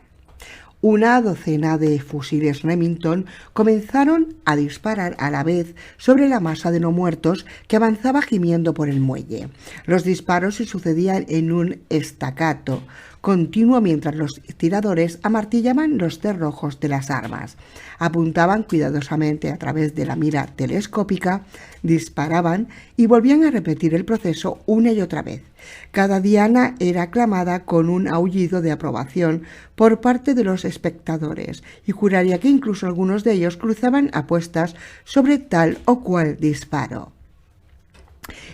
Una docena de fusiles Remington comenzaron a disparar a la vez sobre la masa de no muertos que avanzaba gimiendo por el muelle. Los disparos se sucedían en un staccato continuo mientras los tiradores amartillaban los cerrojos de las armas. Apuntaban cuidadosamente a través de la mira telescópica, disparaban y volvían a repetir el proceso una y otra vez. Cada diana era aclamada con un aullido de aprobación por parte de los espectadores, y juraría que incluso algunos de ellos cruzaban apuestas sobre tal o cual disparo.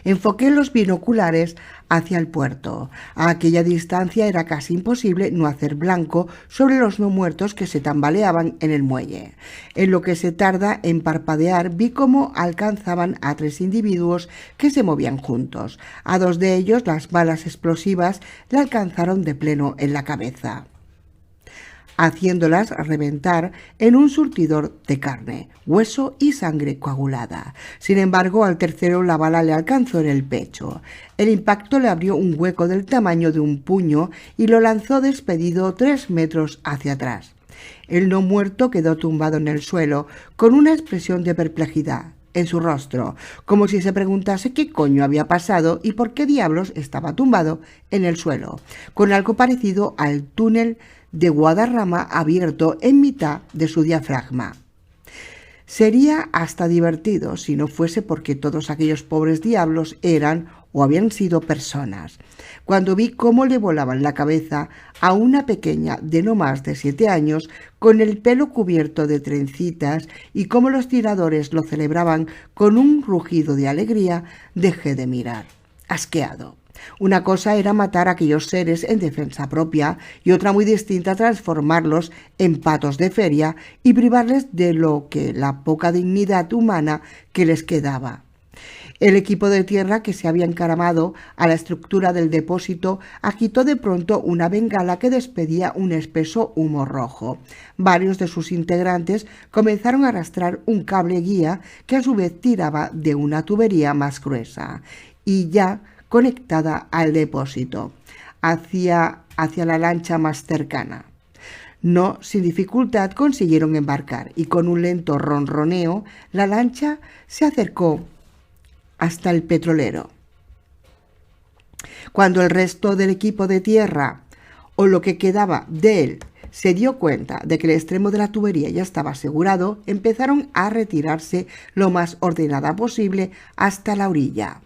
Enfoqué los binoculares hacia el puerto. A aquella distancia era casi imposible no hacer blanco sobre los no muertos que se tambaleaban en el muelle. En lo que se tarda en parpadear vi cómo alcanzaban a 3 individuos que se movían juntos. A 2 de ellos las balas explosivas le alcanzaron de pleno en la cabeza, haciéndolas reventar en un surtidor de carne, hueso y sangre coagulada. Sin embargo, al tercero la bala le alcanzó en el pecho. El impacto le abrió un hueco del tamaño de un puño y lo lanzó despedido 3 metros hacia atrás. El no muerto quedó tumbado en el suelo, con una expresión de perplejidad en su rostro, como si se preguntase qué coño había pasado y por qué diablos estaba tumbado en el suelo, con algo parecido al túnel de Guadarrama abierto en mitad de su diafragma. Sería hasta divertido si no fuese porque todos aquellos pobres diablos eran o habían sido personas. Cuando vi cómo le volaban la cabeza a una pequeña de no más de 7 años con el pelo cubierto de trencitas y cómo los tiradores lo celebraban con un rugido de alegría, dejé de mirar, asqueado. Una cosa era matar a aquellos seres en defensa propia y otra muy distinta transformarlos en patos de feria y privarles de lo que la poca dignidad humana que les quedaba. El equipo de tierra que se había encaramado a la estructura del depósito agitó de pronto una bengala que despedía un espeso humo rojo. Varios de sus integrantes comenzaron a arrastrar un cable guía que a su vez tiraba de una tubería más gruesa y ya conectada al depósito, hacia la lancha más cercana. No sin dificultad consiguieron embarcar y con un lento ronroneo la lancha se acercó hasta el petrolero. Cuando el resto del equipo de tierra, o lo que quedaba de él, se dio cuenta de que el extremo de la tubería ya estaba asegurado, empezaron a retirarse lo más ordenada posible hasta la orilla.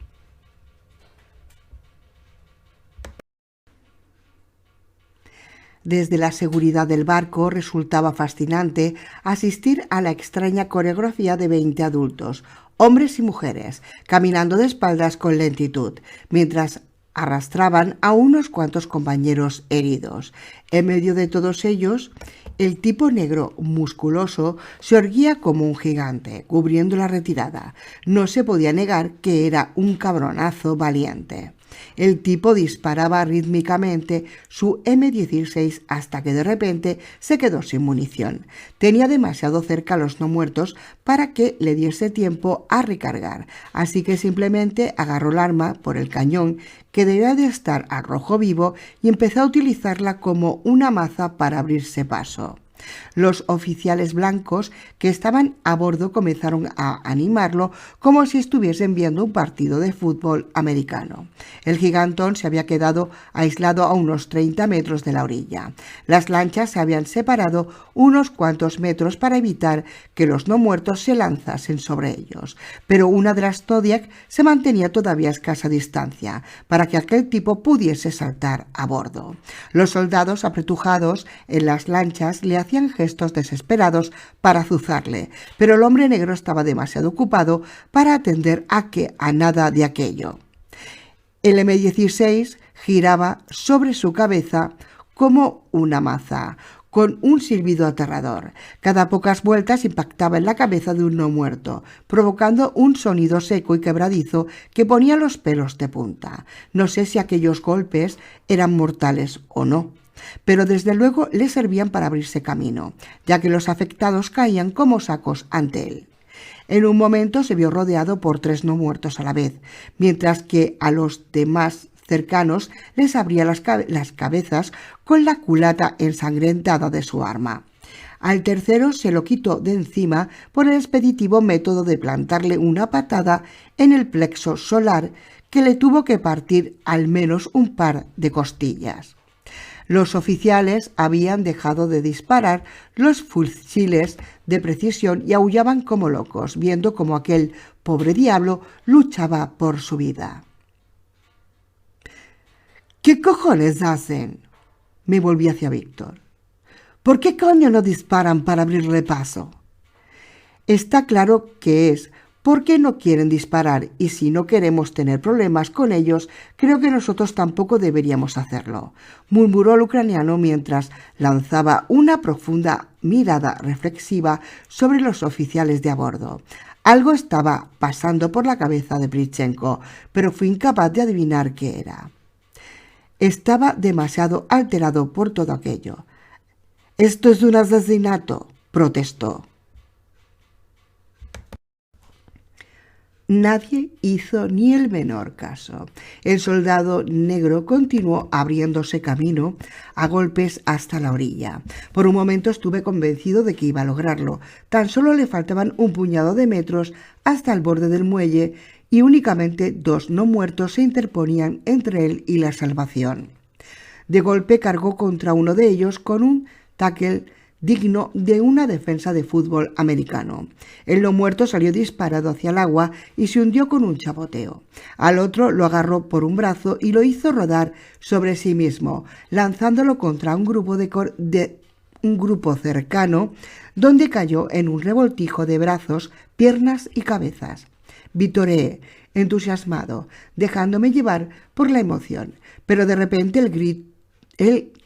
Desde la seguridad del barco resultaba fascinante asistir a la extraña coreografía de 20 adultos, hombres y mujeres, caminando de espaldas con lentitud, mientras arrastraban a unos cuantos compañeros heridos. En medio de todos ellos, el tipo negro musculoso se erguía como un gigante, cubriendo la retirada. No se podía negar que era un cabronazo valiente. El tipo disparaba rítmicamente su M16 hasta que de repente se quedó sin munición. Tenía demasiado cerca a los no muertos para que le diese tiempo a recargar, así que simplemente agarró el arma por el cañón, que debía de estar a rojo vivo, y empezó a utilizarla como una maza para abrirse paso. Los oficiales blancos que estaban a bordo comenzaron a animarlo como si estuviesen viendo un partido de fútbol americano. El gigantón se había quedado aislado a unos 30 metros de la orilla. Las lanchas se habían separado unos cuantos metros para evitar que los no muertos se lanzasen sobre ellos, pero una de las Zodiac se mantenía todavía a escasa distancia para que aquel tipo pudiese saltar a bordo. Los soldados apretujados en las lanchas le hacían gestos desesperados para azuzarle, pero el hombre negro estaba demasiado ocupado para atender a nada de aquello. El M16 giraba sobre su cabeza como una maza, con un silbido aterrador. Cada pocas vueltas impactaba en la cabeza de un no muerto, provocando un sonido seco y quebradizo que ponía los pelos de punta. No sé si aquellos golpes eran mortales o no. pero desde luego le servían para abrirse camino, ya que los afectados caían como sacos ante él. En un momento se vio rodeado por 3 no muertos a la vez, mientras que a los demás cercanos les abría las cabezas con la culata ensangrentada de su arma. Al tercero se lo quitó de encima por el expeditivo método de plantarle una patada en el plexo solar que le tuvo que partir al menos un par de costillas. Los oficiales habían dejado de disparar los fusiles de precisión y aullaban como locos, viendo cómo aquel pobre diablo luchaba por su vida. ¿Qué cojones hacen? Me volví hacia Víctor. ¿Por qué coño no disparan para abrirle paso? Está claro que es porque no quieren disparar, y si no queremos tener problemas con ellos, creo que nosotros tampoco deberíamos hacerlo, murmuró el ucraniano mientras lanzaba una profunda mirada reflexiva sobre los oficiales de a bordo. Algo estaba pasando por la cabeza de Prichenko, pero fui incapaz de adivinar qué era. Estaba demasiado alterado por todo aquello. «Esto es un asesinato», protestó. Nadie hizo ni el menor caso. El soldado negro continuó abriéndose camino a golpes hasta la orilla. Por un momento estuve convencido de que iba a lograrlo. Tan solo le faltaban un puñado de metros hasta el borde del muelle y únicamente 2 no muertos se interponían entre él y la salvación. De golpe cargó contra uno de ellos con un tackle digno de una defensa de fútbol americano. El no muerto salió disparado hacia el agua y se hundió con un chapoteo. Al otro lo agarró por un brazo y lo hizo rodar sobre sí mismo, lanzándolo contra un grupo cercano, donde cayó en un revoltijo de brazos, piernas y cabezas. Vitoreé, entusiasmado, dejándome llevar por la emoción, pero de repente el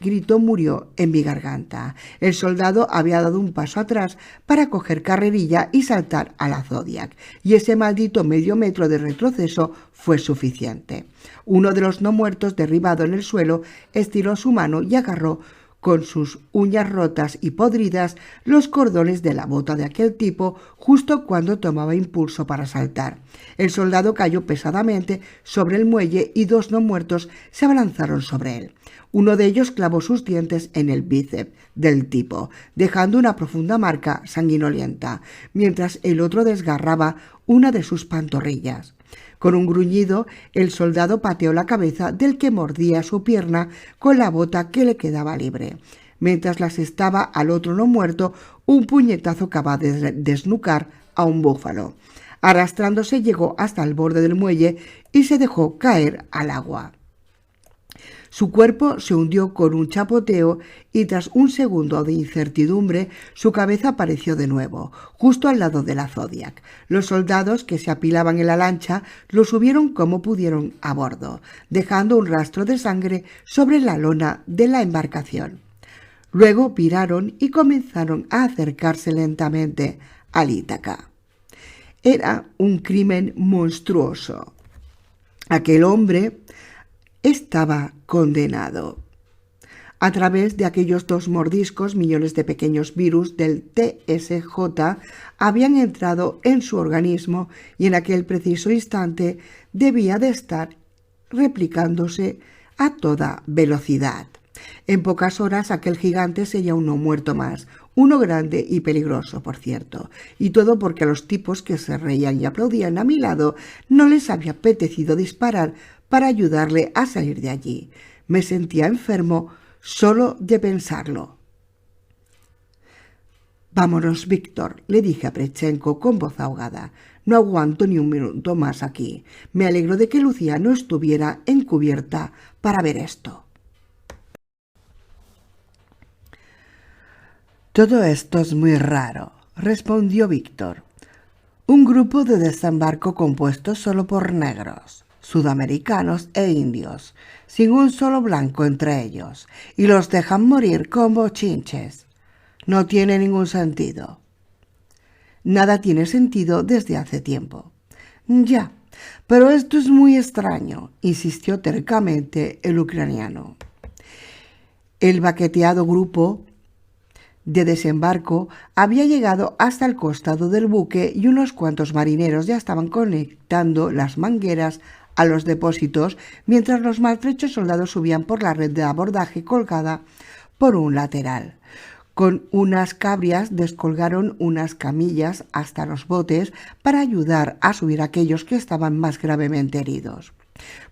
grito murió en mi garganta. El soldado había dado un paso atrás para coger carrerilla y saltar a la Zodiac, y ese maldito medio metro de retroceso fue suficiente. Uno de los no muertos, derribado en el suelo, estiró su mano y agarró con sus uñas rotas y podridas los cordones de la bota de aquel tipo justo cuando tomaba impulso para saltar. El soldado cayó pesadamente sobre el muelle y 2 no muertos se abalanzaron sobre él. Uno de ellos clavó sus dientes en el bíceps del tipo, dejando una profunda marca sanguinolenta, mientras el otro desgarraba una de sus pantorrillas. Con un gruñido, el soldado pateó la cabeza del que mordía su pierna con la bota que le quedaba libre, mientras le asestaba al otro no muerto un puñetazo capaz de desnucar a un búfalo. Arrastrándose llegó hasta el borde del muelle y se dejó caer al agua. Su cuerpo se hundió con un chapoteo y tras un segundo de incertidumbre su cabeza apareció de nuevo, justo al lado de la Zodiac. Los soldados que se apilaban en la lancha lo subieron como pudieron a bordo, dejando un rastro de sangre sobre la lona de la embarcación. Luego viraron y comenzaron a acercarse lentamente al Ítaca. Era un crimen monstruoso. Aquel hombre estaba condenado. A través de aquellos 2 mordiscos, millones de pequeños virus del TSJ habían entrado en su organismo y en aquel preciso instante debía de estar replicándose a toda velocidad. En pocas horas aquel gigante sería un no muerto más, uno grande y peligroso, por cierto, y todo porque a los tipos que se reían y aplaudían a mi lado no les había apetecido disparar para ayudarle a salir de allí. Me sentía enfermo solo de pensarlo. «Vámonos, Víctor», le dije a Prichenko con voz ahogada. «No aguanto ni un minuto más aquí. Me alegro de que Lucía no estuviera encubierta para ver esto». «Todo esto es muy raro», respondió Víctor. «Un grupo de desembarco compuesto solo por negros, sudamericanos e indios, sin un solo blanco entre ellos, y los dejan morir como chinches. No tiene ningún sentido». «Nada tiene sentido desde hace tiempo». «Ya, pero esto es muy extraño», insistió tercamente el ucraniano. El baqueteado grupo de desembarco había llegado hasta el costado del buque y unos cuantos marineros ya estaban conectando las mangueras a los depósitos, mientras los maltrechos soldados subían por la red de abordaje colgada por un lateral. Con unas cabrias descolgaron unas camillas hasta los botes para ayudar a subir a aquellos que estaban más gravemente heridos.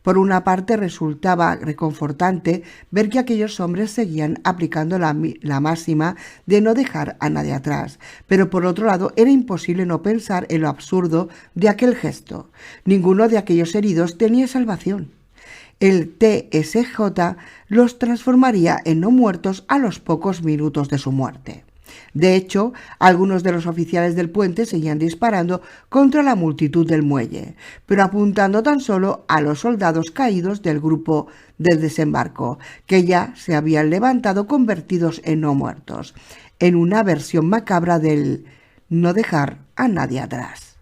Por una parte resultaba reconfortante ver que aquellos hombres seguían aplicando la máxima de no dejar a nadie atrás, pero por otro lado era imposible no pensar en lo absurdo de aquel gesto. Ninguno de aquellos heridos tenía salvación. El TSJ los transformaría en no muertos a los pocos minutos de su muerte. De hecho, algunos de los oficiales del puente seguían disparando contra la multitud del muelle, pero apuntando tan solo a los soldados caídos del grupo del desembarco, que ya se habían levantado convertidos en no muertos, en una versión macabra del no dejar a nadie atrás.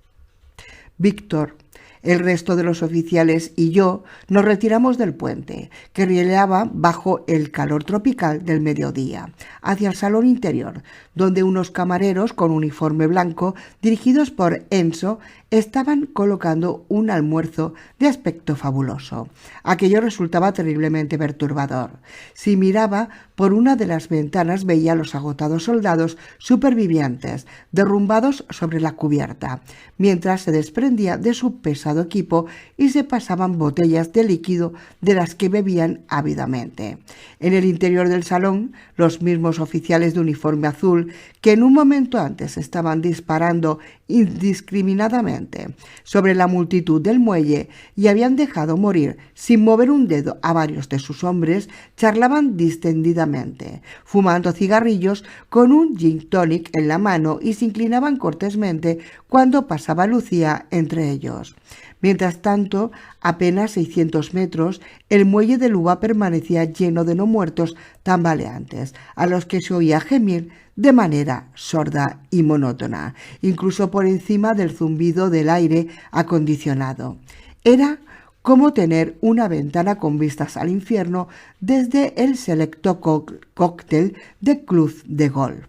Víctor, el resto de los oficiales y yo nos retiramos del puente, que rielaba bajo el calor tropical del mediodía, hacia el salón interior, donde unos camareros con uniforme blanco, dirigidos por Enzo, estaban colocando un almuerzo de aspecto fabuloso. Aquello resultaba terriblemente perturbador. Si miraba por una de las ventanas veía a los agotados soldados supervivientes, derrumbados sobre la cubierta, mientras se desprendía de su pesado equipo y se pasaban botellas de líquido de las que bebían ávidamente. En el interior del salón, los mismos oficiales de uniforme azul que en un momento antes estaban disparando indiscriminadamente sobre la multitud del muelle y habían dejado morir sin mover un dedo a varios de sus hombres, charlaban distendidamente, fumando cigarrillos con un gin tonic en la mano y se inclinaban cortésmente cuando pasaba Lucía entre ellos. Mientras tanto, apenas 600 metros, el muelle de Luba permanecía lleno de no muertos tambaleantes, a los que se oía gemir de manera sorda y monótona, incluso por encima del zumbido del aire acondicionado. Era como tener una ventana con vistas al infierno desde el selecto cóctel de club de golf.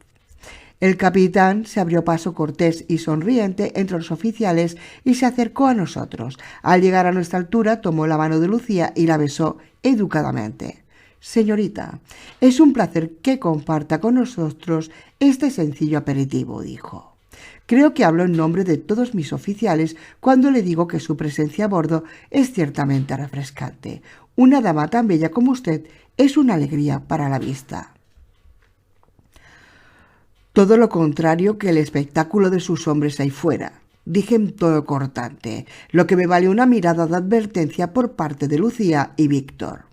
El capitán se abrió paso cortés y sonriente entre los oficiales y se acercó a nosotros. Al llegar a nuestra altura, tomó la mano de Lucía y la besó educadamente. «Señorita, es un placer que comparta con nosotros este sencillo aperitivo», dijo. «Creo que hablo en nombre de todos mis oficiales cuando le digo que su presencia a bordo es ciertamente refrescante. Una dama tan bella como usted es una alegría para la vista». «Todo lo contrario que el espectáculo de sus hombres ahí fuera», dije en tono cortante, lo que me valió una mirada de advertencia por parte de Lucía y Víctor.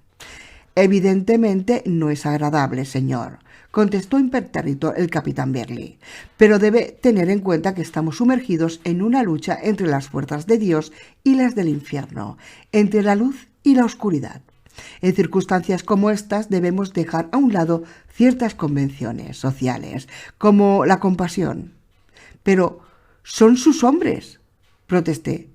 «Evidentemente no es agradable, señor», contestó impertérrito el capitán Bearley, «pero debe tener en cuenta que estamos sumergidos en una lucha entre las fuerzas de Dios y las del infierno, entre la luz y la oscuridad. En circunstancias como estas debemos dejar a un lado ciertas convenciones sociales, como la compasión». «Pero son sus hombres», protesté.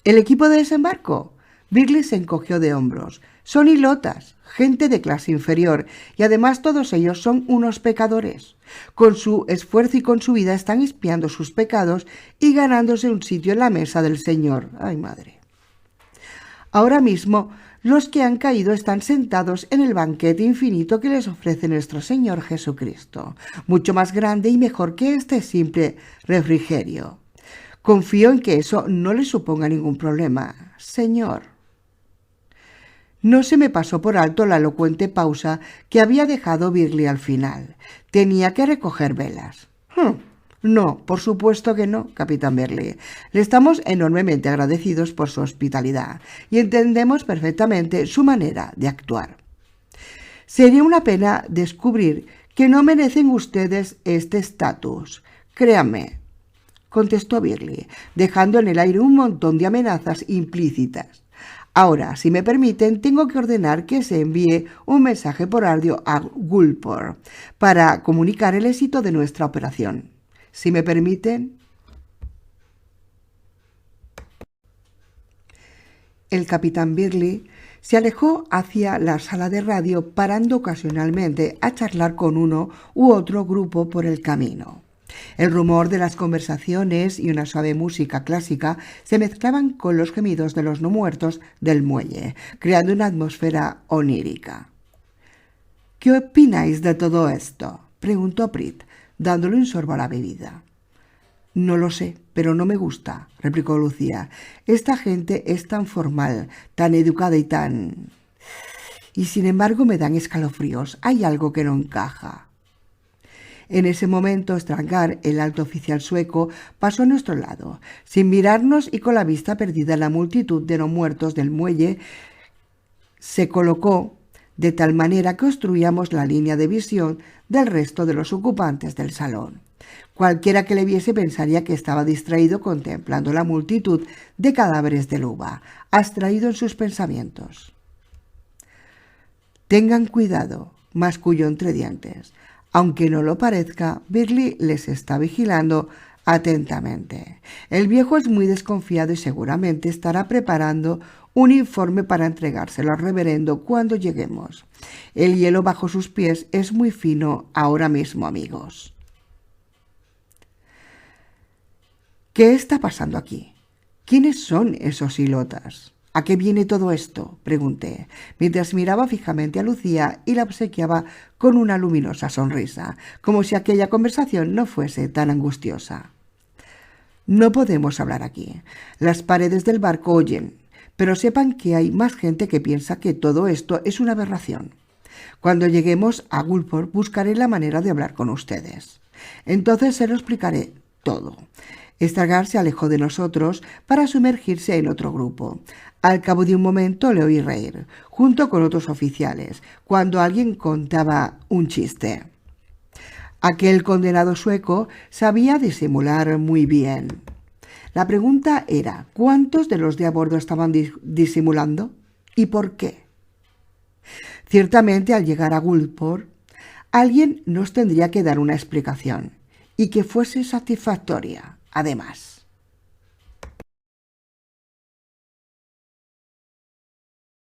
«¿El equipo de desembarco?». Bearley se encogió de hombros. «Son hilotas, gente de clase inferior, y además todos ellos son unos pecadores. Con su esfuerzo y con su vida están expiando sus pecados y ganándose un sitio en la mesa del Señor». ¡Ay, madre! «Ahora mismo los que han caído están sentados en el banquete infinito que les ofrece nuestro Señor Jesucristo, mucho más grande y mejor que este simple refrigerio. Confío en que eso no les suponga ningún problema, señor». No se me pasó por alto la elocuente pausa que había dejado Bearley al final. Tenía que recoger velas. «No, por supuesto que no, capitán Bearley. Le estamos enormemente agradecidos por su hospitalidad y entendemos perfectamente su manera de actuar. Sería una pena descubrir que no merecen ustedes este estatus. Créanme», contestó Bearley, dejando en el aire un montón de amenazas implícitas. «Ahora, si me permiten, tengo que ordenar que se envíe un mensaje por audio a Gulport para comunicar el éxito de nuestra operación. Si me permiten». El capitán Bearley Se alejó hacia la sala de radio, parando ocasionalmente a charlar con uno u otro grupo por el camino. El rumor de las conversaciones y una suave música clásica se mezclaban con los gemidos de los no muertos del muelle, creando una atmósfera onírica. «¿Qué opináis de todo esto?», preguntó Prit, dándole un sorbo a la bebida. «No lo sé, pero no me gusta», replicó Lucía. «Esta gente es tan formal, tan educada y tan... Y sin embargo me dan escalofríos. Hay algo que no encaja». En ese momento, Strangar, el alto oficial sueco, pasó a nuestro lado. Sin mirarnos y con la vista perdida en la multitud de no muertos del muelle, se colocó de tal manera que obstruíamos la línea de visión del resto de los ocupantes del salón. Cualquiera que le viese pensaría que estaba distraído contemplando la multitud de cadáveres de Luva, abstraído en sus pensamientos. «Tengan cuidado», masculló entre dientes. Aunque no lo parezca, Birley les está vigilando atentamente. El viejo es muy desconfiado y seguramente estará preparando un informe para entregárselo al reverendo cuando lleguemos. El hielo bajo sus pies es muy fino ahora mismo, amigos. ¿Qué está pasando aquí? ¿Quiénes son esos hilotas? ¿A qué viene todo esto?, pregunté, mientras miraba fijamente a Lucía y la obsequiaba con una luminosa sonrisa, como si aquella conversación no fuese tan angustiosa. «No podemos hablar aquí. Las paredes del barco oyen, pero sepan que hay más gente que piensa que todo esto es una aberración. Cuando lleguemos a Gulport buscaré la manera de hablar con ustedes. Entonces se lo explicaré todo». Strangar se alejó de nosotros para sumergirse en otro grupo. Al cabo de un momento le oí reír, junto con otros oficiales, cuando alguien contaba un chiste. Aquel condenado sueco sabía disimular muy bien. La pregunta era, ¿cuántos de los de a bordo estaban disimulando? ¿Y por qué? Ciertamente, al llegar a Gulport, alguien nos tendría que dar una explicación, y que fuese satisfactoria, además.